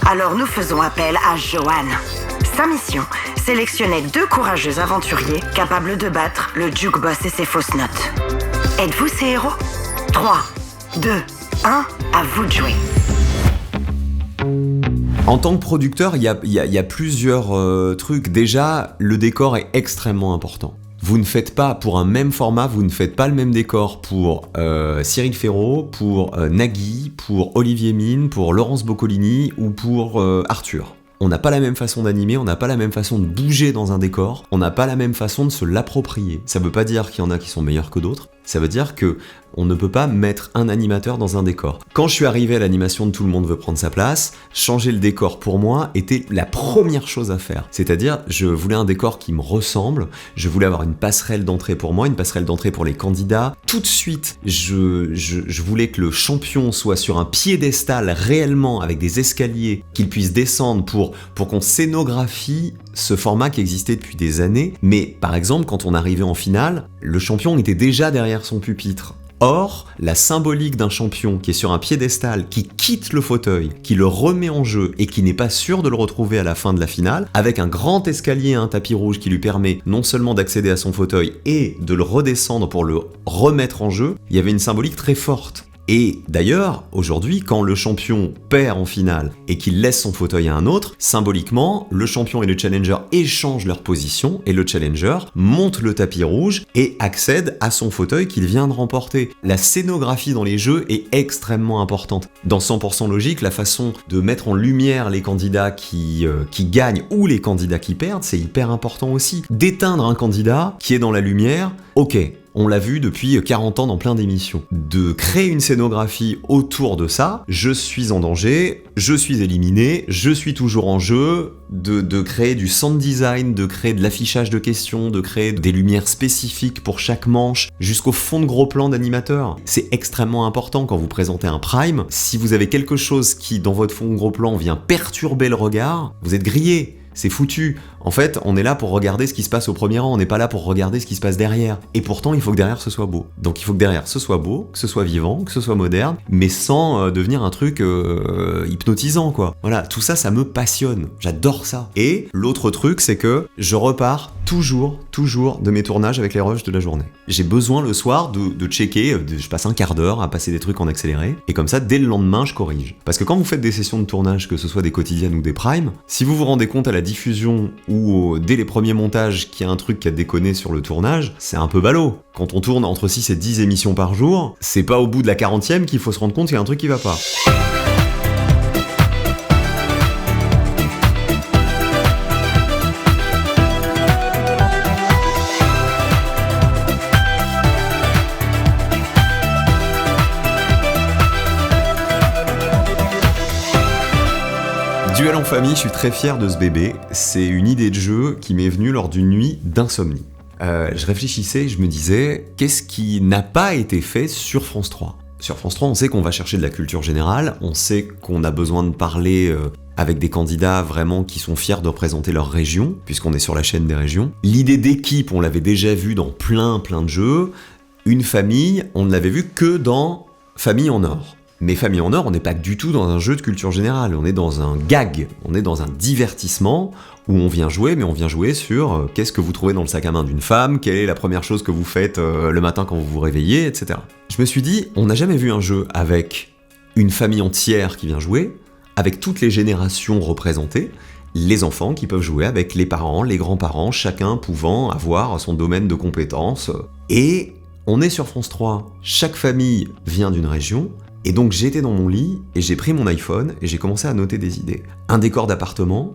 Alors nous faisons appel à Johan. Sa mission, sélectionner 2 courageux aventuriers capables de battre le Jukeboss et ses fausses notes. Êtes-vous ces héros ? 3, 2, 1, à vous de jouer. En tant que producteur, il y a plusieurs trucs. Déjà, le décor est extrêmement important. Vous ne faites pas, pour un même format, vous ne faites pas le même décor pour Cyril Ferraud, pour Nagui, pour Olivier Mine, pour Laurence Boccolini ou pour Arthur. On n'a pas la même façon d'animer, on n'a pas la même façon de bouger dans un décor, on n'a pas la même façon de se l'approprier. Ça veut pas dire qu'il y en a qui sont meilleurs que d'autres, ça veut dire que on ne peut pas mettre un animateur dans un décor. Quand je suis arrivé à l'animation de Tout le monde veut prendre sa place, changer le décor pour moi était la première chose à faire. C'est-à-dire, je voulais un décor qui me ressemble, je voulais avoir une passerelle d'entrée pour moi, une passerelle d'entrée pour les candidats. Tout de suite, je voulais que le champion soit sur un piédestal réellement avec des escaliers, qu'il puisse descendre pour qu'on scénographie ce format qui existait depuis des années. Mais par exemple, quand on arrivait en finale, le champion était déjà derrière son pupitre. Or, la symbolique d'un champion qui est sur un piédestal, qui quitte le fauteuil, qui le remet en jeu et qui n'est pas sûr de le retrouver à la fin de la finale, avec un grand escalier et un tapis rouge qui lui permet non seulement d'accéder à son fauteuil et de le redescendre pour le remettre en jeu, il y avait une symbolique très forte. Et d'ailleurs, aujourd'hui, quand le champion perd en finale et qu'il laisse son fauteuil à un autre, symboliquement, le champion et le challenger échangent leur position et le challenger monte le tapis rouge et accède à son fauteuil qu'il vient de remporter. La scénographie dans les jeux est extrêmement importante. Dans 100% logique, la façon de mettre en lumière les candidats qui gagnent ou les candidats qui perdent, c'est hyper important aussi. D'éteindre un candidat qui est dans la lumière, ok. On l'a vu depuis 40 ans dans plein d'émissions. De créer une scénographie autour de ça, je suis en danger, je suis éliminé, je suis toujours en jeu, de créer du sound design, de créer de l'affichage de questions, de créer des lumières spécifiques pour chaque manche, jusqu'au fond de gros plans d'animateurs. C'est extrêmement important quand vous présentez un prime. Si vous avez quelque chose qui, dans votre fond de gros plan, vient perturber le regard, vous êtes grillé. C'est foutu. En fait, on est là pour regarder ce qui se passe au premier rang, on n'est pas là pour regarder ce qui se passe derrière. Et pourtant, il faut que derrière ce soit beau. Donc il faut que derrière ce soit beau, que ce soit vivant, que ce soit moderne, mais sans devenir un truc hypnotisant, quoi. Voilà, tout ça, ça me passionne. J'adore ça. Et l'autre truc, c'est que je repars toujours de mes tournages avec les rushs de la journée. J'ai besoin le soir de checker, je passe un quart d'heure à passer des trucs en accéléré, et comme ça, dès le lendemain, je corrige. Parce que quand vous faites des sessions de tournage, que ce soit des quotidiennes ou des primes, si vous vous rendez compte à la diffusion ou dès les premiers montages qu'il y a un truc qui a déconné sur le tournage, c'est un peu ballot. Quand on tourne entre 6 et 10 émissions par jour, c'est pas au bout de la 40e qu'il faut se rendre compte qu'il y a un truc qui va pas. Duel en famille, je suis très fier de ce bébé. C'est une idée de jeu qui m'est venue lors d'une nuit d'insomnie. Je réfléchissais, je me disais, qu'est-ce qui n'a pas été fait sur France 3 ? Sur France 3, on sait qu'on va chercher de la culture générale, on sait qu'on a besoin de parler avec des candidats vraiment qui sont fiers de représenter leur région, puisqu'on est sur la chaîne des régions. L'idée d'équipe, on l'avait déjà vue dans plein de jeux. Une famille, on ne l'avait vue que dans Famille en Or. Mais Famille en Or, on n'est pas du tout dans un jeu de culture générale, on est dans un gag, on est dans un divertissement où on vient jouer, mais on vient jouer sur qu'est-ce que vous trouvez dans le sac à main d'une femme, quelle est la première chose que vous faites le matin quand vous vous réveillez, etc. Je me suis dit, on n'a jamais vu un jeu avec une famille entière qui vient jouer, avec toutes les générations représentées, les enfants qui peuvent jouer avec les parents, les grands-parents, chacun pouvant avoir son domaine de compétences. Et on est sur France 3, chaque famille vient d'une région. Et donc j'étais dans mon lit et j'ai pris mon iPhone et j'ai commencé à noter des idées. Un décor d'appartement,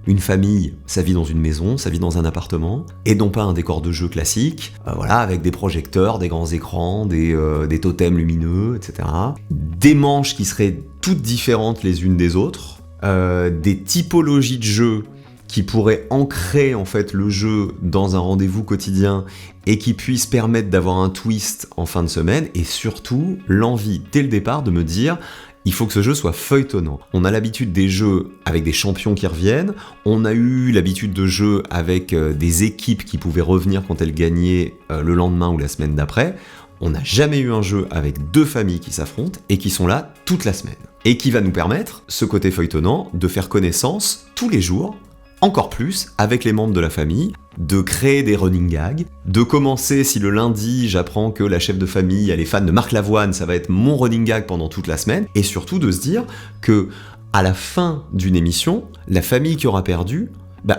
Une famille, ça vit dans une maison, ça vit dans un appartement, et non pas un décor de jeu classique, avec des projecteurs, des grands écrans, des totems lumineux, etc. Des manches qui seraient toutes différentes les unes des autres, des typologies de jeux qui pourraient ancrer en fait le jeu dans un rendez-vous quotidien et qui puissent permettre d'avoir un twist en fin de semaine, et surtout l'envie dès le départ de me dire il faut que ce jeu soit feuilletonnant. On a l'habitude des jeux avec des champions qui reviennent, on a eu l'habitude de jeux avec des équipes qui pouvaient revenir quand elles gagnaient le lendemain ou la semaine d'après. On n'a jamais eu un jeu avec 2 familles qui s'affrontent et qui sont là toute la semaine. Et qui va nous permettre, ce côté feuilletonnant, de faire connaissance tous les jours, encore plus avec les membres de la famille, de créer des running gags, de commencer, si le lundi j'apprends que la chef de famille elle est fan de Marc Lavoine, ça va être mon running gag pendant toute la semaine, et surtout de se dire que à la fin d'une émission, la famille qui aura perdu,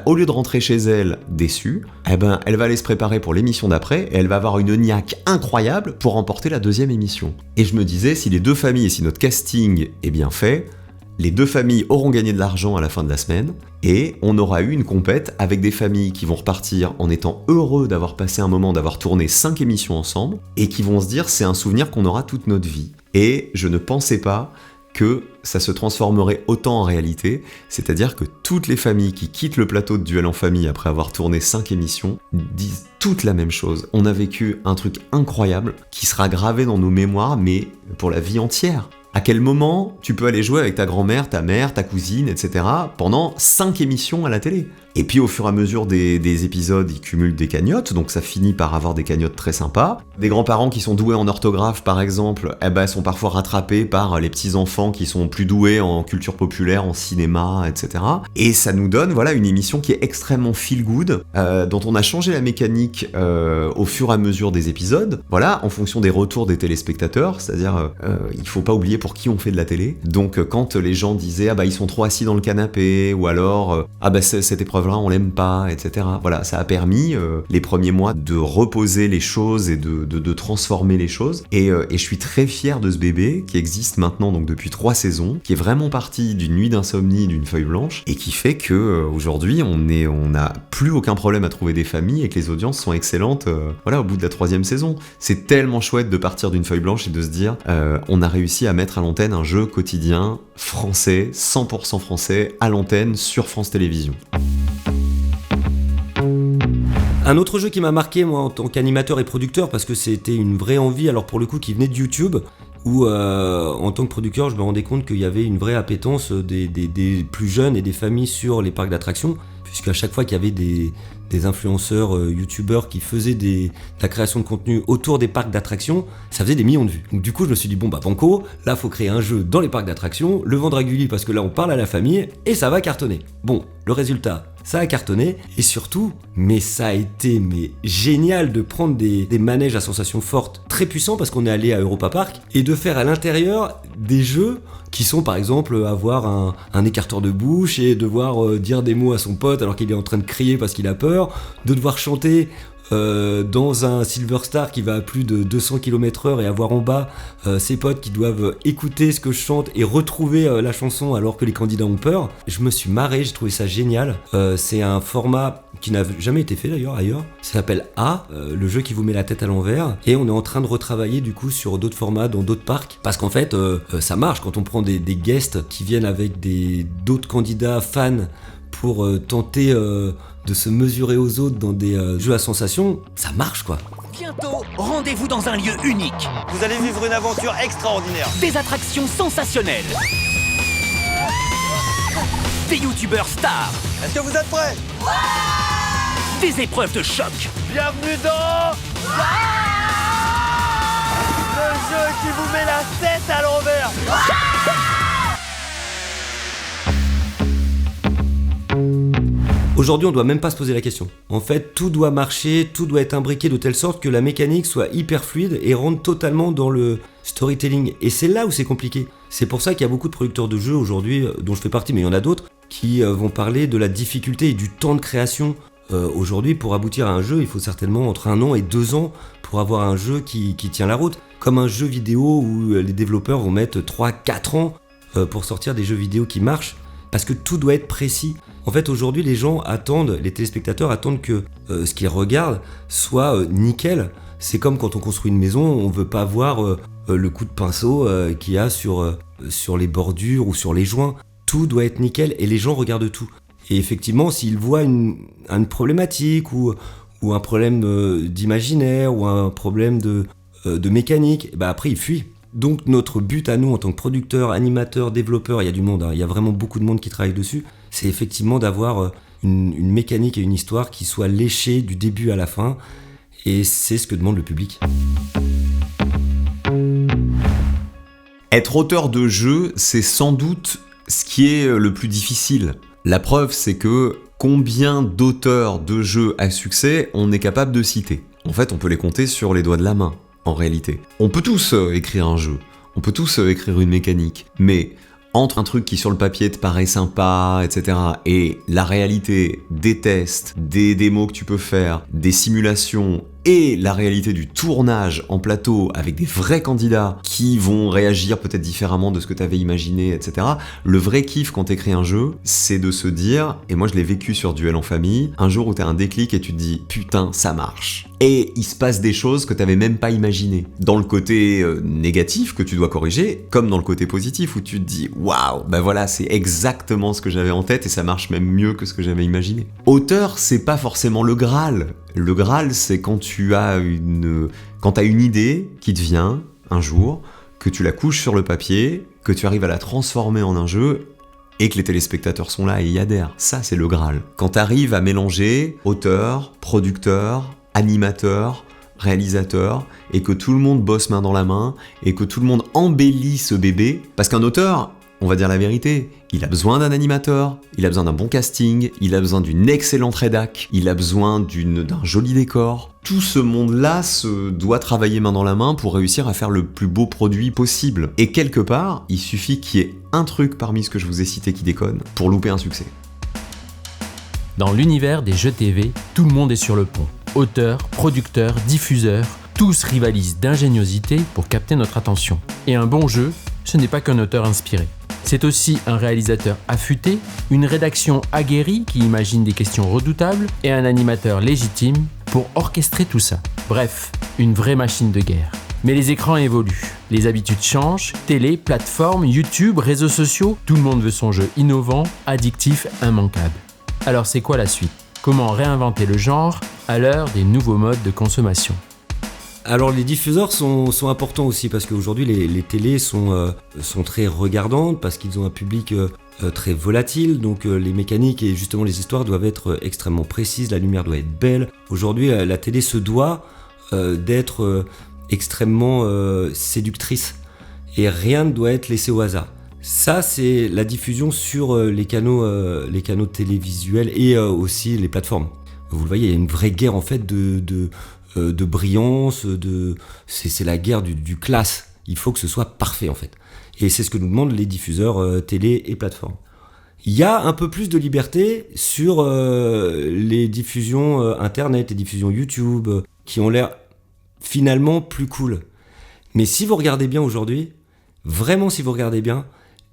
au lieu de rentrer chez elle déçue, elle va aller se préparer pour l'émission d'après et elle va avoir une niaque incroyable pour remporter la 2e émission. Et je me disais, si les 2 familles et si notre casting est bien fait, les 2 familles auront gagné de l'argent à la fin de la semaine et on aura eu une compète avec des familles qui vont repartir en étant heureux d'avoir passé un moment, d'avoir tourné 5 émissions ensemble et qui vont se dire c'est un souvenir qu'on aura toute notre vie. Et je ne pensais pas que ça se transformerait autant en réalité, c'est-à-dire que toutes les familles qui quittent le plateau de Duel en famille après avoir tourné 5 émissions disent toutes la même chose. On a vécu un truc incroyable qui sera gravé dans nos mémoires, mais pour la vie entière. À quel moment tu peux aller jouer avec ta grand-mère, ta mère, ta cousine, etc. pendant 5 émissions à la télé ? Et puis au fur et à mesure des épisodes, ils cumulent des cagnottes, donc ça finit par avoir des cagnottes très sympas. Des grands-parents qui sont doués en orthographe, par exemple, sont parfois rattrapés par les petits-enfants qui sont plus doués en culture populaire, en cinéma, etc. Et ça nous donne une émission qui est extrêmement feel-good, dont on a changé la mécanique au fur et à mesure des épisodes, en fonction des retours des téléspectateurs, c'est-à-dire il faut pas oublier pour qui on fait de la télé. Donc quand les gens disaient ils sont trop assis dans le canapé, ou alors cette épreuve-là on l'aime pas, etc. Voilà, ça a permis les premiers mois de reposer les choses et de transformer les choses. Et je suis très fier de ce bébé qui existe maintenant donc depuis 3 saisons, qui est vraiment parti d'une nuit d'insomnie, d'une feuille blanche, et qui fait que aujourd'hui on n'a plus aucun problème à trouver des familles et que les audiences sont excellentes. Au bout de la 3e saison, c'est tellement chouette de partir d'une feuille blanche et de se dire on a réussi à mettre à l'antenne un jeu quotidien français, 100% français, à l'antenne sur France Télévisions. Un autre jeu qui m'a marqué moi en tant qu'animateur et producteur, parce que c'était une vraie envie, alors pour le coup qui venait de YouTube, où en tant que producteur je me rendais compte qu'il y avait une vraie appétence des plus jeunes et des familles sur les parcs d'attractions, puisqu'à chaque fois qu'il y avait des influenceurs youtubeurs qui faisaient de la création de contenu autour des parcs d'attractions, ça faisait des millions de vues. Donc du coup je me suis dit banco, là faut créer un jeu dans les parcs d'attractions, le vendre régulier parce que là on parle à la famille et ça va cartonner. Bon, le résultat, ça a cartonné, et surtout, ça a été génial de prendre des manèges à sensations fortes très puissants, parce qu'on est allé à Europa Park, et de faire à l'intérieur des jeux qui sont par exemple avoir un écarteur de bouche et devoir dire des mots à son pote alors qu'il est en train de crier parce qu'il a peur, de devoir chanter dans un Silver Star qui va à plus de 200 km/h et avoir en bas ses potes qui doivent écouter ce que je chante et retrouver la chanson alors que les candidats ont peur. Je me suis marré, j'ai trouvé ça génial. C'est un format qui n'a jamais été fait d'ailleurs ailleurs. Ça s'appelle A, le jeu qui vous met la tête à l'envers, et on est en train de retravailler du coup sur d'autres formats dans d'autres parcs, parce qu'en fait ça marche quand on prend des guests qui viennent avec d'autres candidats fans pour tenter de se mesurer aux autres dans des jeux à sensations, ça marche quoi. Bientôt, rendez-vous dans un lieu unique. Vous allez vivre une aventure extraordinaire. Des attractions sensationnelles. Des youtubeurs stars. Est-ce que vous êtes prêts ? Des épreuves de choc. Bienvenue dans... le jeu qui vous met la tête à l'envers. Aujourd'hui, on doit même pas se poser la question. En fait, tout doit marcher, tout doit être imbriqué de telle sorte que la mécanique soit hyper fluide et rentre totalement dans le storytelling. Et c'est là où c'est compliqué. C'est pour ça qu'il y a beaucoup de producteurs de jeux aujourd'hui, dont je fais partie, mais il y en a d'autres, qui vont parler de la difficulté et du temps de création. Aujourd'hui, pour aboutir à un jeu, il faut certainement entre 1 an et 2 ans pour avoir un jeu qui tient la route. Comme un jeu vidéo où les développeurs vont mettre 3-4 ans pour sortir des jeux vidéo qui marchent, parce que tout doit être précis. En fait, aujourd'hui, les téléspectateurs attendent que ce qu'ils regardent soit nickel. C'est comme quand on construit une maison, on veut pas voir le coup de pinceau qu'il y a sur les bordures ou sur les joints. Tout doit être nickel et les gens regardent tout. Et effectivement, s'ils voient une problématique ou un problème d'imaginaire ou un problème de mécanique, après ils fuient. Donc notre but à nous en tant que producteurs, animateurs, développeurs, il y a du monde, il y a vraiment beaucoup de monde qui travaille dessus, c'est effectivement d'avoir une mécanique et une histoire qui soit léchée du début à la fin, et c'est ce que demande le public. Être auteur de jeu, c'est sans doute ce qui est le plus difficile. La preuve, c'est que combien d'auteurs de jeux à succès on est capable de citer ? En fait, on peut les compter sur les doigts de la main, en réalité. On peut tous écrire un jeu, on peut tous écrire une mécanique, mais entre un truc qui sur le papier te paraît sympa, etc., et la réalité, des tests, des démos que tu peux faire, des simulations, et la réalité du tournage en plateau avec des vrais candidats qui vont réagir peut-être différemment de ce que tu avais imaginé, etc. Le vrai kiff quand t'écris un jeu, c'est de se dire, et moi je l'ai vécu sur Duel en famille, un jour où t'as un déclic et tu te dis « Putain, ça marche !» Et il se passe des choses que t'avais même pas imaginées. Dans le côté négatif que tu dois corriger, comme dans le côté positif où tu te dis « Waouh, ben voilà, c'est exactement ce que j'avais en tête et ça marche même mieux que ce que j'avais imaginé. » Auteur, c'est pas forcément le Graal. Le Graal, c'est quand t'as une idée qui te vient un jour, que tu la couches sur le papier, que tu arrives à la transformer en un jeu et que les téléspectateurs sont là et y adhèrent. Ça, c'est le Graal. Quand t'arrives à mélanger auteur, producteur, animateur, réalisateur, et que tout le monde bosse main dans la main, et que tout le monde embellit ce bébé, parce qu'un auteur, on va dire la vérité, il a besoin d'un animateur, il a besoin d'un bon casting, il a besoin d'une excellente rédac, il a besoin d'un joli décor. Tout ce monde-là doit travailler main dans la main pour réussir à faire le plus beau produit possible. Et quelque part, il suffit qu'il y ait un truc parmi ce que je vous ai cité qui déconne pour louper un succès. Dans l'univers des jeux TV, tout le monde est sur le pont. Auteurs, producteurs, diffuseurs, tous rivalisent d'ingéniosité pour capter notre attention. Et un bon jeu, ce n'est pas qu'un auteur inspiré. C'est aussi un réalisateur affûté, une rédaction aguerrie qui imagine des questions redoutables et un animateur légitime pour orchestrer tout ça. Bref, une vraie machine de guerre. Mais les écrans évoluent, les habitudes changent, télé, plateforme, YouTube, réseaux sociaux, tout le monde veut son jeu innovant, addictif, immanquable. Alors c'est quoi la suite ? Comment réinventer le genre à l'heure des nouveaux modes de consommation ? Alors les diffuseurs sont importants aussi parce qu'aujourd'hui les télés sont très regardantes parce qu'ils ont un public très volatile, donc les mécaniques et justement les histoires doivent être extrêmement précises, la lumière doit être belle. Aujourd'hui la télé se doit d'être extrêmement séductrice et rien ne doit être laissé au hasard. Ça c'est la diffusion sur les canaux télévisuels et aussi les plateformes. Vous le voyez, il y a une vraie guerre en fait de brillance, c'est la guerre du classe. Il faut que ce soit parfait en fait. Et c'est ce que nous demandent les diffuseurs télé et plateformes. Il y a un peu plus de liberté sur les diffusions internet, les diffusions YouTube, qui ont l'air finalement plus cool. Mais si vous regardez bien aujourd'hui, vraiment si vous regardez bien,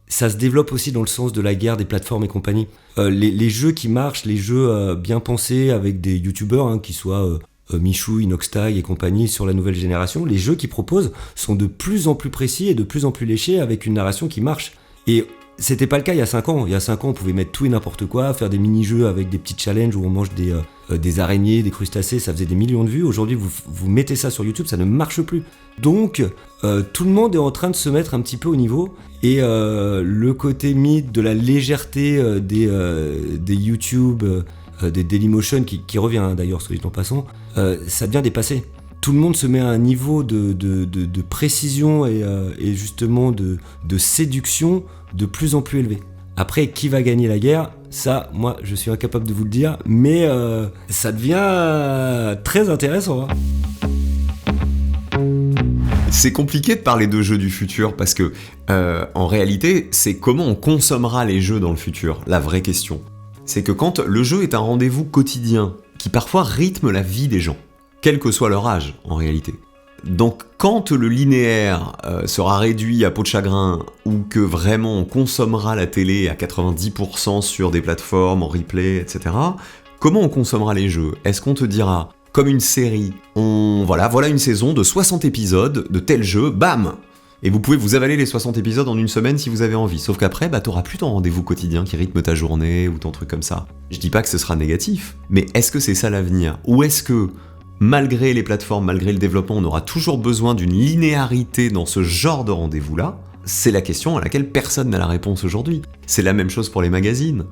ça se développe aussi dans le sens de la guerre des plateformes et compagnie. Les jeux qui marchent, les jeux bien pensés avec des youtubeurs qui soient Michou, Inoxtag et compagnie sur la nouvelle génération, les jeux qu'ils proposent sont de plus en plus précis et de plus en plus léchés avec une narration qui marche. Et c'était pas le cas il y a 5 ans. Il y a 5 ans, on pouvait mettre tout et n'importe quoi, faire des mini-jeux avec des petits challenges où on mange des araignées, des crustacés, ça faisait des millions de vues. Aujourd'hui, vous mettez ça sur YouTube, ça ne marche plus. Donc, tout le monde est en train de se mettre un petit peu au niveau. Et le côté mythe de la légèreté des YouTube, des Dailymotion, qui revient d'ailleurs, soit dit en passant, ça devient dépassé. Tout le monde se met à un niveau de précision et justement de séduction de plus en plus élevé. Après, qui va gagner la guerre ? Ça, moi, je suis incapable de vous le dire, mais ça devient très intéressant. C'est compliqué de parler de jeux du futur parce que, en réalité, c'est comment on consommera les jeux dans le futur, la vraie question. C'est que quand le jeu est un rendez-vous quotidien, qui parfois rythme la vie des gens, quel que soit leur âge, en réalité. Donc quand le linéaire sera réduit à peau de chagrin ou que vraiment on consommera la télé à 90% sur des plateformes, en replay, etc., comment on consommera les jeux ? Est-ce qu'on te dira, comme une série, voilà une saison de 60 épisodes de tel jeu, bam ! Et vous pouvez vous avaler les 60 épisodes en une semaine si vous avez envie. Sauf qu'après, t'auras plus ton rendez-vous quotidien qui rythme ta journée ou ton truc comme ça. Je dis pas que ce sera négatif, mais est-ce que c'est ça l'avenir ? Ou est-ce que, malgré les plateformes, malgré le développement, on aura toujours besoin d'une linéarité dans ce genre de rendez-vous-là ? C'est la question à laquelle personne n'a la réponse aujourd'hui. C'est la même chose pour les magazines.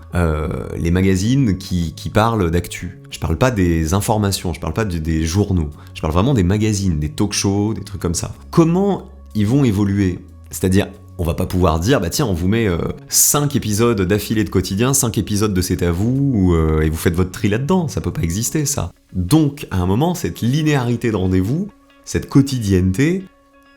Les magazines qui parlent d'actu. Je parle pas des informations, je parle pas des journaux. Je parle vraiment des magazines, des talk-shows, des trucs comme ça. Comment ils vont évoluer ? C'est-à-dire, on va pas pouvoir dire, bah tiens, on vous met 5 épisodes d'affilée de quotidien, 5 épisodes de C'est à vous, et vous faites votre tri là-dedans. Ça peut pas exister, ça. Donc, à un moment, cette linéarité de rendez-vous, cette quotidienneté,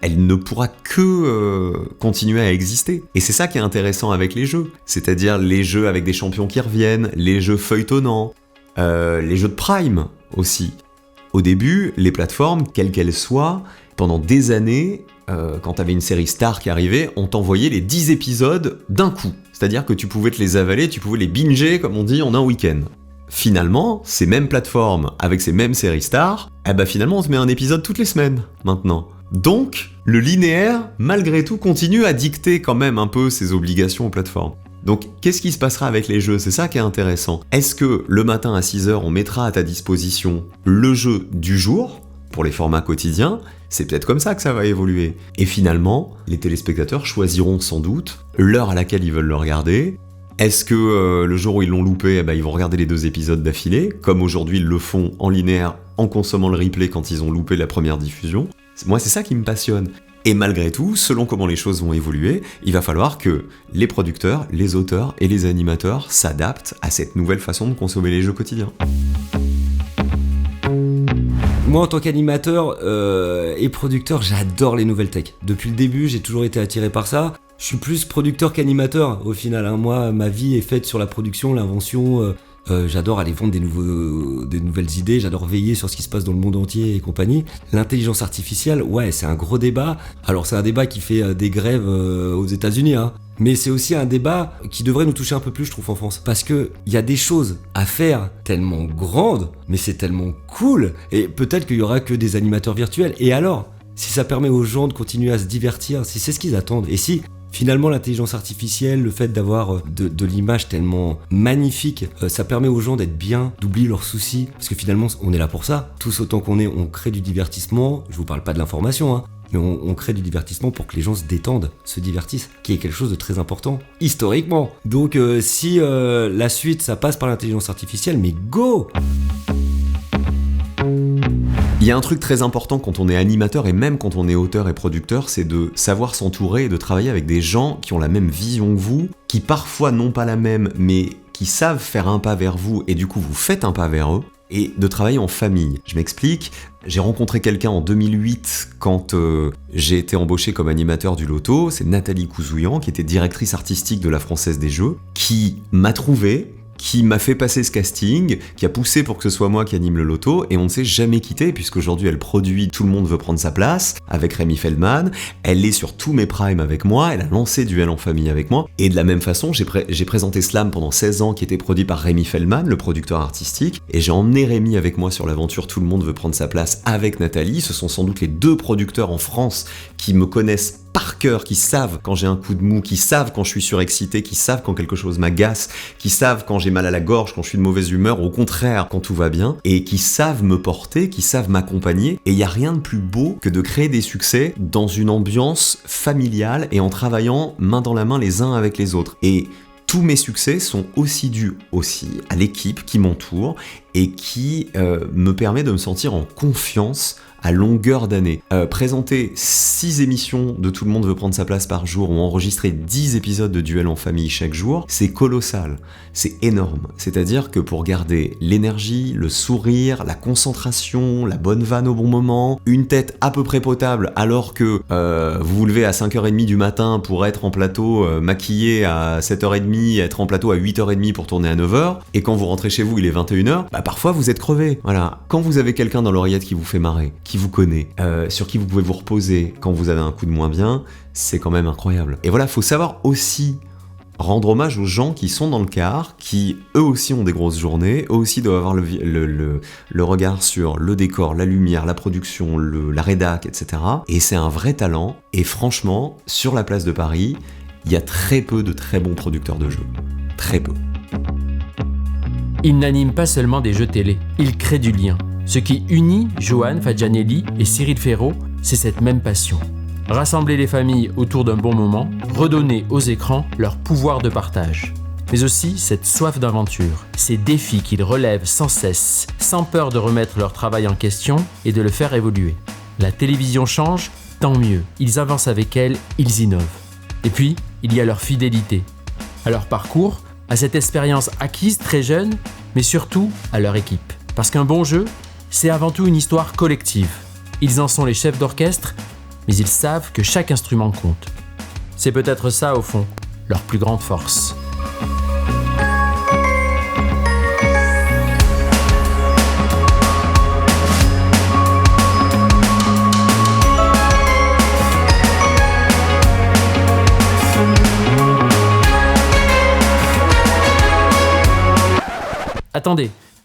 elle ne pourra que continuer à exister. Et c'est ça qui est intéressant avec les jeux. C'est-à-dire les jeux avec des champions qui reviennent, les jeux feuilletonnants, les jeux de Prime aussi. Au début, les plateformes, quelles qu'elles soient, pendant des années, quand t'avais une série Star qui arrivait, on t'envoyait les 10 épisodes d'un coup. C'est-à-dire que tu pouvais te les avaler, tu pouvais les binger, comme on dit, en un week-end. Finalement, ces mêmes plateformes, avec ces mêmes séries Star, finalement on te met un épisode toutes les semaines, maintenant. Donc, le linéaire, malgré tout, continue à dicter quand même un peu ses obligations aux plateformes. Donc, qu'est-ce qui se passera avec les jeux ? C'est ça qui est intéressant. Est-ce que le matin à 6h, on mettra à ta disposition le jeu du jour, pour les formats quotidiens ? C'est peut-être comme ça que ça va évoluer. Et finalement, les téléspectateurs choisiront sans doute l'heure à laquelle ils veulent le regarder. Est-ce que le jour où ils l'ont loupé, ils vont regarder les 2 épisodes d'affilée, comme aujourd'hui ils le font en linéaire, en consommant le replay quand ils ont loupé la première diffusion ? Moi, c'est ça qui me passionne. Et malgré tout, selon comment les choses vont évoluer, il va falloir que les producteurs, les auteurs et les animateurs s'adaptent à cette nouvelle façon de consommer les jeux quotidiens. Moi, en tant qu'animateur et producteur, j'adore les nouvelles tech. Depuis le début, j'ai toujours été attiré par ça. Je suis plus producteur qu'animateur, au final. Moi, ma vie est faite sur la production, l'invention. J'adore aller vendre des nouvelles idées, j'adore veiller sur ce qui se passe dans le monde entier et compagnie. L'intelligence artificielle, ouais, c'est un gros débat. Alors, c'est un débat qui fait des grèves aux États-Unis, hein. Mais c'est aussi un débat qui devrait nous toucher un peu plus, je trouve, en France. Parce qu'il y a des choses à faire tellement grandes, mais c'est tellement cool. Et peut-être qu'il y aura que des animateurs virtuels. Et alors, si ça permet aux gens de continuer à se divertir, si c'est ce qu'ils attendent, et si finalement l'intelligence artificielle, le fait d'avoir de l'image tellement magnifique, ça permet aux gens d'être bien, d'oublier leurs soucis. Parce que finalement, on est là pour ça. Tous autant qu'on est, on crée du divertissement. Je vous parle pas de l'information, hein. Mais on crée du divertissement pour que les gens se détendent, se divertissent, qui est quelque chose de très important, historiquement. Donc si la suite, ça passe par l'intelligence artificielle, mais go ! Il y a un truc très important quand on est animateur et même quand on est auteur et producteur, c'est de savoir s'entourer et de travailler avec des gens qui ont la même vision que vous, qui parfois n'ont pas la même, mais qui savent faire un pas vers vous et du coup vous faites un pas vers eux. Et de travailler en famille. Je m'explique, j'ai rencontré quelqu'un en 2008 quand j'ai été embauché comme animateur du Loto, c'est Nathalie Couzouillan, qui était directrice artistique de la Française des Jeux, qui m'a trouvé, qui m'a fait passer ce casting, qui a poussé pour que ce soit moi qui anime le Loto, et on ne s'est jamais quitté, puisqu'aujourd'hui elle produit Tout le monde veut prendre sa place, avec Rémi Feldman, elle est sur tous mes primes avec moi, elle a lancé Duel en famille avec moi, et de la même façon, j'ai présenté Slam pendant 16 ans, qui était produit par Rémi Feldman, le producteur artistique, et j'ai emmené Rémi avec moi sur l'aventure Tout le monde veut prendre sa place avec Nathalie, ce sont sans doute les 2 producteurs en France qui me connaissent par cœur, qui savent quand j'ai un coup de mou, qui savent quand je suis surexcité, qui savent quand quelque chose m'agace, qui savent quand j'ai mal à la gorge, quand je suis de mauvaise humeur, au contraire, quand tout va bien, et qui savent me porter, qui savent m'accompagner. Et il n'y a rien de plus beau que de créer des succès dans une ambiance familiale et en travaillant main dans la main les uns avec les autres. Et tous mes succès sont aussi dus à l'équipe qui m'entoure et qui me permet de me sentir en confiance à longueur d'année. Présenter 6 émissions de Tout le monde veut prendre sa place par jour ou enregistrer 10 épisodes de Duel en famille chaque jour, c'est colossal, c'est énorme. C'est-à-dire que pour garder l'énergie, le sourire, la concentration, la bonne vanne au bon moment, une tête à peu près potable alors que vous vous levez à 5h30 du matin pour être en plateau maquillé à 7h30, être en plateau à 8h30 pour tourner à 9h, et quand vous rentrez chez vous il est 21h, parfois vous êtes crevé. Voilà. Quand vous avez quelqu'un dans l'oreillette qui vous fait marrer, qui vous connaît, sur qui vous pouvez vous reposer quand vous avez un coup de moins bien, c'est quand même incroyable. Et voilà, faut savoir aussi rendre hommage aux gens qui sont dans le car, qui eux aussi ont des grosses journées, eux aussi doivent avoir le regard sur le décor, la lumière, la production, la rédac, etc. Et c'est un vrai talent. Et franchement, sur la place de Paris, il y a très peu de très bons producteurs de jeux. Très peu. Il n'anime pas seulement des jeux télé, il crée du lien. Ce qui unit Johan Faggianelli et Cyril Ferraud, c'est cette même passion. Rassembler les familles autour d'un bon moment, redonner aux écrans leur pouvoir de partage. Mais aussi cette soif d'aventure, ces défis qu'ils relèvent sans cesse, sans peur de remettre leur travail en question et de le faire évoluer. La télévision change, tant mieux. Ils avancent avec elle, ils innovent. Et puis, il y a leur fidélité, à leur parcours, à cette expérience acquise très jeune, mais surtout à leur équipe. Parce qu'un bon jeu, c'est avant tout une histoire collective. Ils en sont les chefs d'orchestre, mais ils savent que chaque instrument compte. C'est peut-être ça, au fond, leur plus grande force.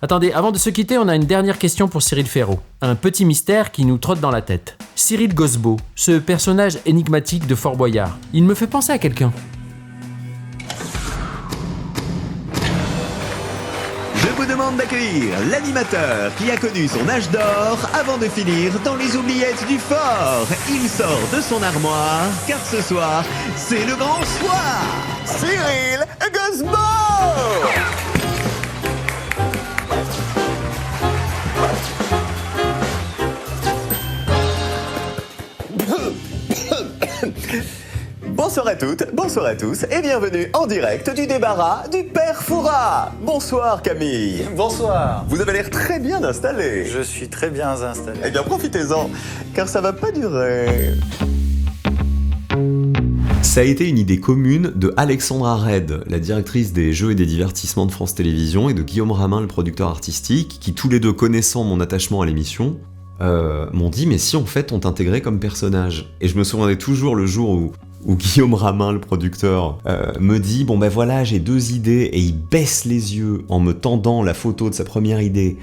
Attendez, avant de se quitter, on a une dernière question pour Cyril Ferraud. Un petit mystère qui nous trotte dans la tête. Cyril Gosbeau, ce personnage énigmatique de Fort Boyard, il me fait penser à quelqu'un. Je vous demande d'accueillir l'animateur qui a connu son âge d'or avant de finir dans les oubliettes du fort. Il sort de son armoire, car ce soir, c'est le grand soir. Cyril Gosbeau! Bonsoir à toutes, bonsoir à tous et bienvenue en direct du débarras du Père Fouras. Bonsoir Camille. Bonsoir. Vous avez l'air très bien installé. Je suis très bien installé. Eh bien profitez-en, car ça va pas durer. Ça a été une idée commune de Alexandra Red, la directrice des jeux et des divertissements de France Télévisions, et de Guillaume Ramin, le producteur artistique, qui tous les deux connaissant mon attachement à l'émission, m'ont dit mais si en fait on t'intégrait comme personnage. Et je me souviendrai toujours le jour où Guillaume Ramin, le producteur, me dit bon ben voilà j'ai 2 idées, et il baisse les yeux en me tendant la photo de sa première idée,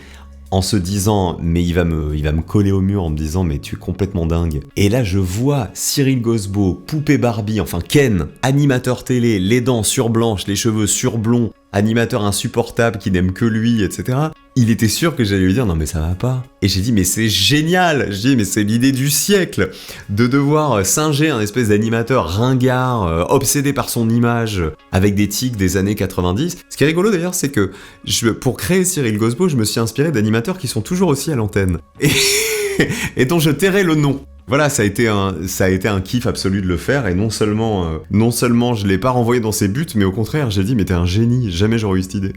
en se disant mais il va me coller au mur en me disant mais tu es complètement dingue. Et là je vois Cyril Gosbeau, poupée Barbie, enfin Ken, animateur télé, les dents surblanches, les cheveux surblonds, animateur insupportable qui n'aime que lui, etc. Il était sûr que j'allais lui dire non mais ça va pas. Et j'ai dit mais c'est génial. J'ai dit mais c'est l'idée du siècle de devoir singer un espèce d'animateur ringard, obsédé par son image, avec des tics des années 90. Ce qui est rigolo d'ailleurs, c'est que pour créer Cyril Gosbeau, je me suis inspiré d'animateurs qui sont toujours aussi à l'antenne et dont je tairai le nom. Voilà, ça a été un kiff absolu de le faire, et non seulement je l'ai pas renvoyé dans ses buts, mais au contraire j'ai dit mais t'es un génie, jamais j'aurais eu cette idée.